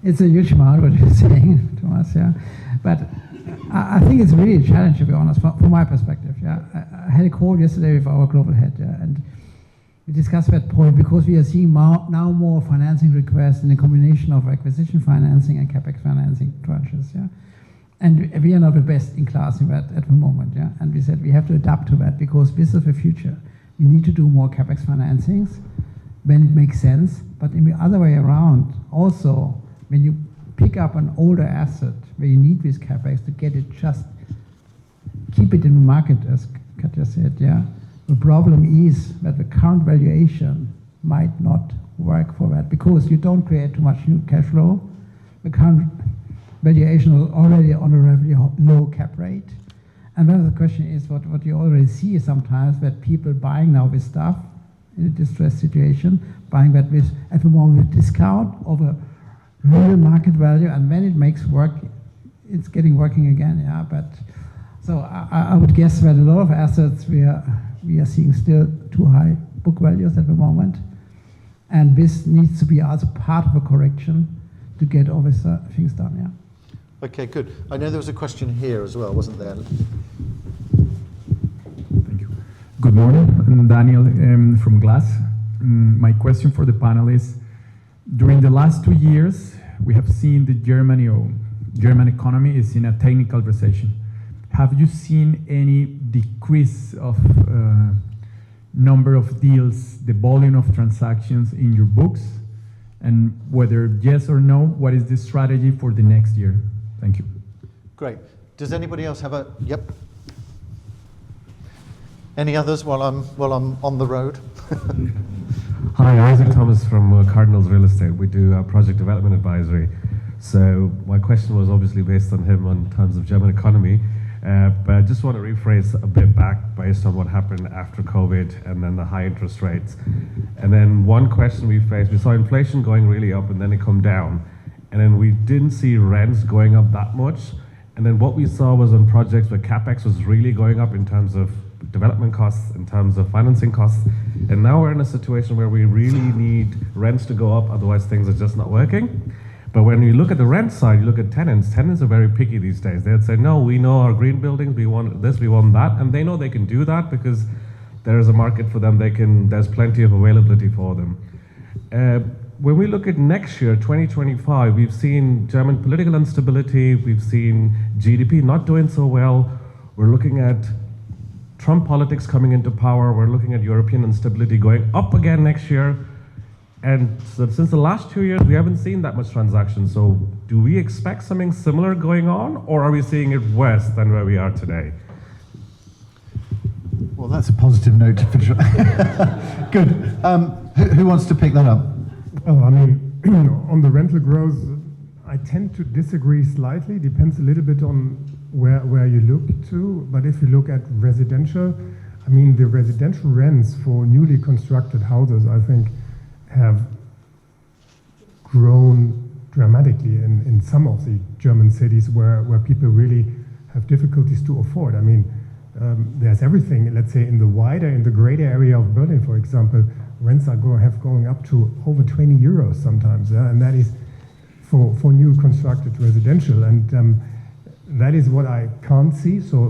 It's a huge amount what you're saying, Thomas. Yeah, but I think it's really a challenge, to be honest, from my perspective. Yeah, I had a call yesterday with our global head, and we discussed that point because we are seeing now more financing requests in a combination of acquisition financing and capex financing tranches. Yeah, and we are not the best in class in that at the moment. Yeah, and we said we have to adapt to that because this is the future. We need to do more capex financings when it makes sense, but in the other way around, also when you pick up an older asset where you need this capex to get it, just keep it in the market, as Katja said, yeah. The problem is that the current valuation might not work for that because you don't create too much new cash flow. The current valuation is already on a relatively low cap rate. And then the question is what you already see sometimes, that people buying now this stuff in a distressed situation, buying that with at the moment with discount over real market value, and when it makes work, it's getting working again. Yeah, but so I would guess that a lot of assets we are seeing still too high book values at the moment, and this needs to be also part of a correction to get all these things done. Yeah. Okay, good. I know there was a question here as well, wasn't there? Thank you. Good morning. I'm Daniel from Glass. My question for the panelists. During the last 2 years, we have seen the German economy is in a technical recession. Have you seen any decrease of number of deals, the volume of transactions in your books? And whether yes or no, what is the strategy for the next year? Thank you. Great. Does anybody else have a, yep. Any others while I'm on the road? Hi, Isaac Thomas from Cardinals Real Estate. We do project development advisory. So my question was obviously based on him in terms of German economy, but I just want to rephrase a bit back based on what happened after COVID and then the high interest rates. And then one question we faced, we saw inflation going really up and then it come down. And then we didn't see rents going up that much. And then what we saw was on projects where CapEx was really going up in terms of development costs, in terms of financing costs. And now we're in a situation where we really need rents to go up, otherwise things are just not working. But when you look at the rent side, you look at tenants are very picky these days. They'd say, no, we know our green buildings, we want this, we want that. And they know they can do that because there is a market for them. There's plenty of availability for them. When we look at next year, 2025, we've seen German political instability, we've seen GDP not doing so well. We're looking at Trump politics coming into power. We're looking at European instability going up again next year. And so since the last 2 years, we haven't seen that much transaction. So do we expect something similar going on, or are we seeing it worse than where we are today? Well, that's a positive note to finish on. Good. Who wants to pick that up? Well, I mean, on the rental growth, I tend to disagree slightly. Depends a little bit on where you look to. But if you look at residential, I mean, the residential rents for newly constructed houses, I think, have grown dramatically in some of the German cities where people really have difficulties to afford. I mean, there's everything, let's say, in the greater area of Berlin, for example, rents are going up to over 20 euros sometimes, and that is for new constructed residential, and that is what I can't see, so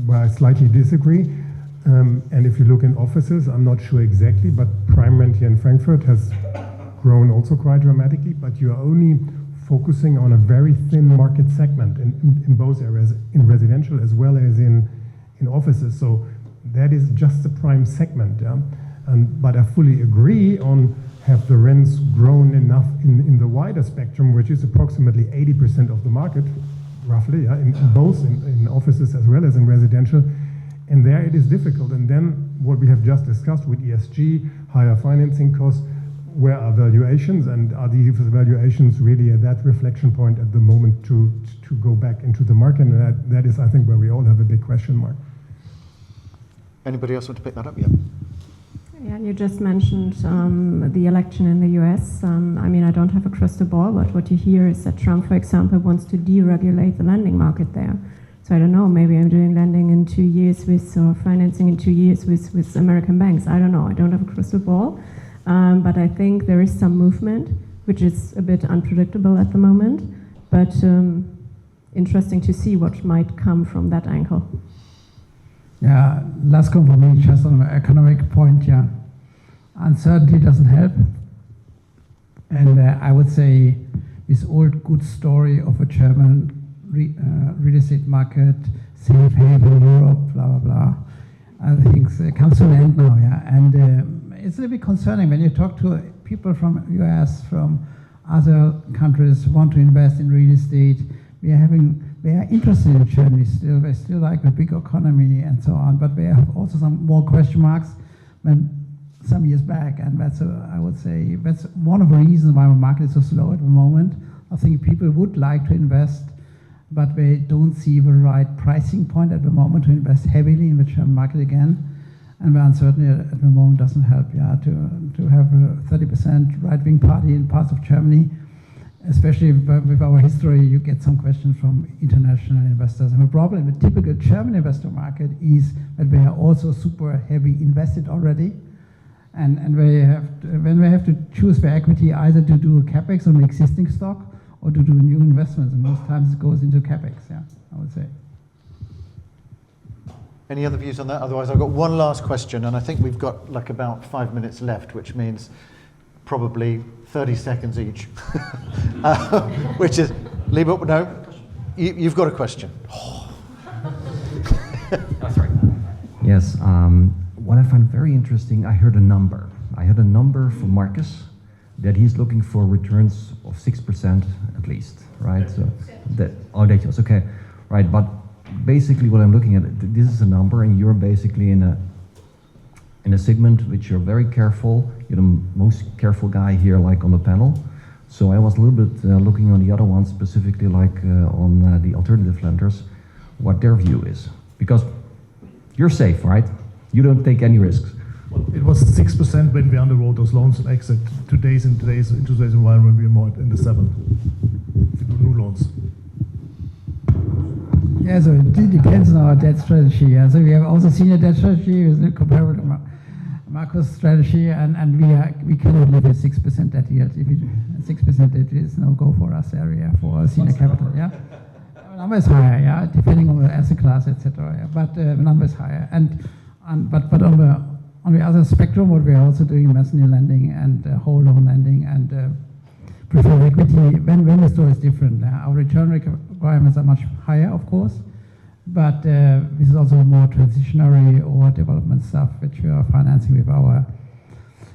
where I slightly disagree. And if you look in offices, I'm not sure exactly, but prime rent here in Frankfurt has grown also quite dramatically, but you're only focusing on a very thin market segment in both areas, in residential as well as in offices. So that is just the prime segment. Yeah? But I fully agree on have the rents grown enough in the wider spectrum, which is approximately 80% of the market, roughly, yeah? in both in offices as well as in residential. And there it is difficult. And then what we have just discussed with ESG, higher financing costs, where are valuations, and are these valuations really at that reflection point at the moment to go back into the market? And that is, I think, where we all have a big question mark. Anybody else want to pick that up? Yeah. Yeah, you just mentioned the election in the US. I mean, I don't have a crystal ball, but what you hear is that Trump, for example, wants to deregulate the lending market there. So I don't know, maybe I'm doing lending in 2 years or financing in 2 years with American banks. I don't know, I don't have a crystal ball. But I think there is some movement, which is a bit unpredictable at the moment, but interesting to see what might come from that angle. Yeah, last comment for me, just on an economic point, yeah. Uncertainty doesn't help. And I would say this old good story of a German real estate market, safe haven, Europe, blah, blah, blah. I think it comes to an end now, yeah. And it's a little bit concerning when you talk to people from US, from other countries who want to invest in real estate. They are interested in Germany still. They still like the big economy and so on, but they have also some more question marks than some years back. And that's, I would say, that's one of the reasons why the market is so slow at the moment. I think people would like to invest, but they don't see the right pricing point at the moment to invest heavily in the German market again. And the uncertainty at the moment doesn't help, yeah, to have a 30% right-wing party in parts of Germany. Especially with our history, you get some questions from international investors. And the problem with the typical German investor market is that they are also super heavy invested already. And when they have to choose their equity, either to do a capex on the existing stock or to do new investments. And most times it goes into capex, yeah, I would say. Any other views on that? Otherwise, I've got one last question, and I think we've got like about 5 minutes left, which means probably 30 seconds each. Which is, Liebe, no, you've got a question. Oh, sorry. Yes, what I find very interesting, I heard a number. I heard a number from Markus that he's looking for returns of 6% at least, right? So that, oh, that was okay, right? But basically, what I'm looking at, this is a number, and you're basically in a segment which you're very careful. You're the most careful guy here, like on the panel. So I was a little bit looking on the other ones, specifically like on the alternative lenders, what their view is. Because you're safe, right? You don't take any risks. Well, it was 6% when we underwrote those loans and exit. In today's environment, we're more in the 7%. If you do new loans. Yeah, so it depends on our debt strategy. Yeah. So we have also senior debt strategy with comparable to Markus' strategy, and we cannot live with 6% debt yield. If 6% debt is no go for us area for senior capital. Yeah, the number is higher. Yeah, depending on the asset class, etc. Yeah. But the number is higher. But on the other spectrum, what we are also doing mezzanine lending and whole loan lending and preferred equity, when the story is different. Our return requirements are much higher, of course, but this is also more transitionary or development stuff which we are financing with our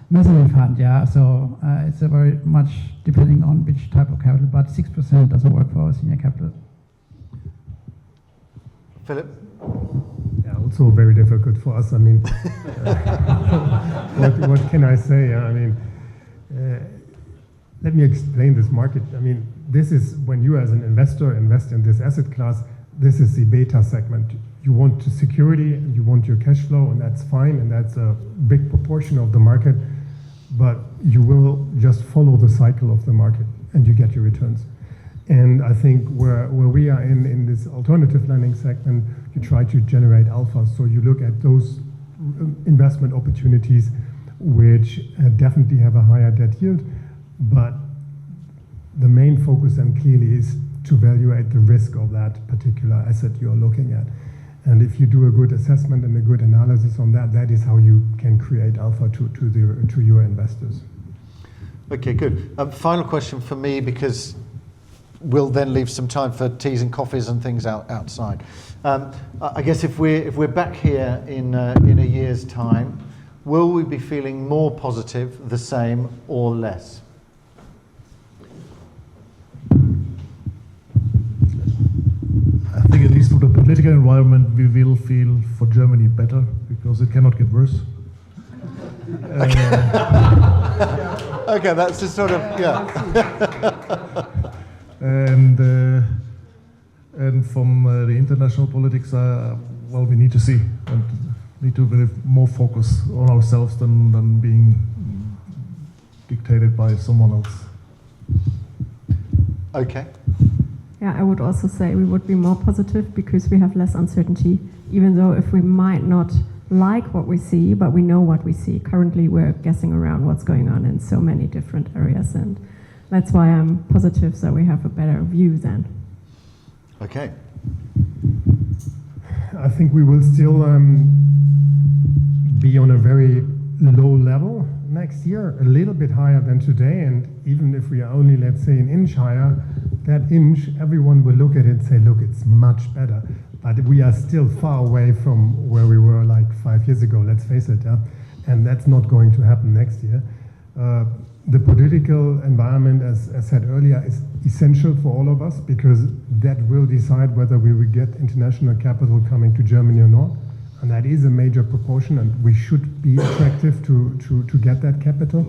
mezzanine fund. Yeah, so it's a very much depending on which type of capital, but 6% doesn't work for our senior capital. Philipp? Yeah, also very difficult for us. I mean, what can I say? I mean, let me explain this market. I mean, this is when you as an investor invest in this asset class, this is the beta segment. You want security, you want your cash flow, and that's fine, and that's a big proportion of the market, but you will just follow the cycle of the market, and you get your returns. And I think where we are in this alternative lending segment, you try to generate alpha. So you look at those investment opportunities which definitely have a higher debt yield, but the main focus then clearly is to evaluate the risk of that particular asset you're looking at. And if you do a good assessment and a good analysis on that, that is how you can create alpha to your investors. Okay, good. Final question for me, because we'll then leave some time for teas and coffees and things outside. I guess if we're back here in a year's time, will we be feeling more positive, the same, or less? I think at least for the political environment, we will feel for Germany better, because it cannot get worse. Okay, that's just sort of, yeah. And from the international politics, well, we need to see and need to be more focus on ourselves than being dictated by someone else. Okay. Yeah, I would also say we would be more positive because we have less uncertainty, even though if we might not like what we see, but we know what we see. Currently, we're guessing around what's going on in so many different areas, and that's why I'm positive, so we have a better view then. Okay. I think we will still be on a very low level next year, a little bit higher than today, and even if we are only, let's say, an inch higher, that inch, everyone will look at it and say, look, it's much better. But we are still far away from where we were like 5 years ago, let's face it, yeah? And that's not going to happen next year. The political environment, as I said earlier, is essential for all of us, because that will decide whether we will get international capital coming to Germany or not. And that is a major proportion, and we should be attractive to get that capital.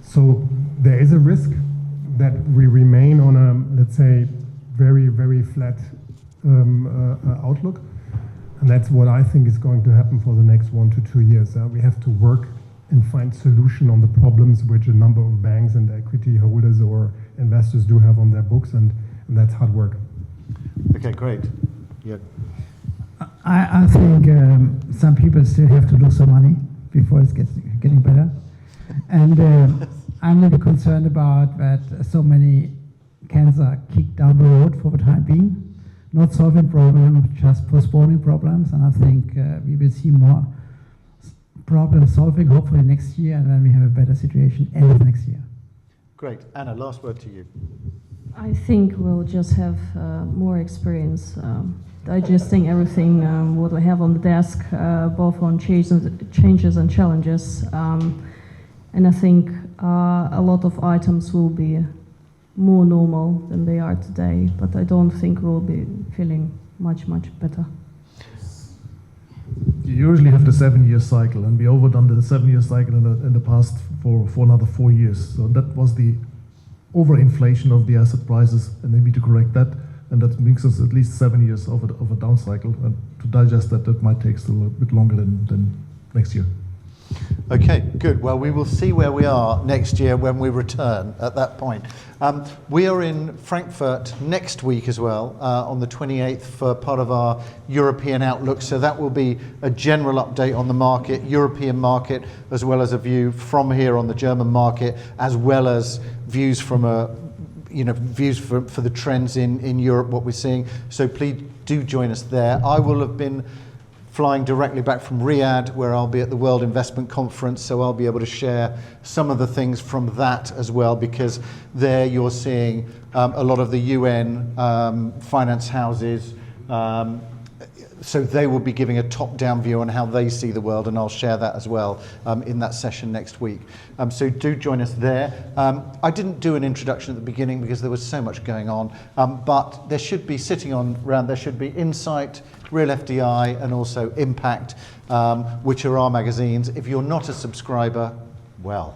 So there is a risk that we remain on a, let's say, very, very flat outlook. And that's what I think is going to happen for the next 1 to 2 years. We have to work and find solution on the problems which a number of banks and equity holders or investors do have on their books, and that's hard work. Okay, great. Yeah. I think some people still have to lose some money before it's getting better. And I'm a little bit concerned about that so many cans are kicked down the road for the time being, not solving problems, just postponing problems. And I think we will see more problem solving hopefully next year, and then we have a better situation end of next year. Great. Anna, last word to you. I think we'll just have more experience digesting everything what we have on the desk, both on changes and challenges. And I think a lot of items will be more normal than they are today, but I don't think we'll be feeling much better. You usually have the 7-year cycle, and we overdone the 7-year cycle in the past for another 4 years. So that was the overinflation of the asset prices, and they need to correct that, and that makes us at least 7 years of a down cycle, and to digest that might take still a bit longer than next year. Okay, good. Well, we will see where we are next year when we return at that point. We are in Frankfurt next week as well, on the 28th, for part of our European Outlook. So that will be a general update on the market, European market, as well as a view from here on the German market, as well as views from views for the trends in Europe, what we're seeing. So please do join us there. I will have been flying directly back from Riyadh, where I'll be at the World Investment Conference, so I'll be able to share some of the things from that as well, because there you're seeing a lot of the UN finance houses, so they will be giving a top-down view on how they see the world, and I'll share that as well in that session next week. So do join us there. I didn't do an introduction at the beginning because there was so much going on, but there should be, sitting on around, there should be Insight, Real FDI, and also Impact, which are our magazines. If you're not a subscriber, well.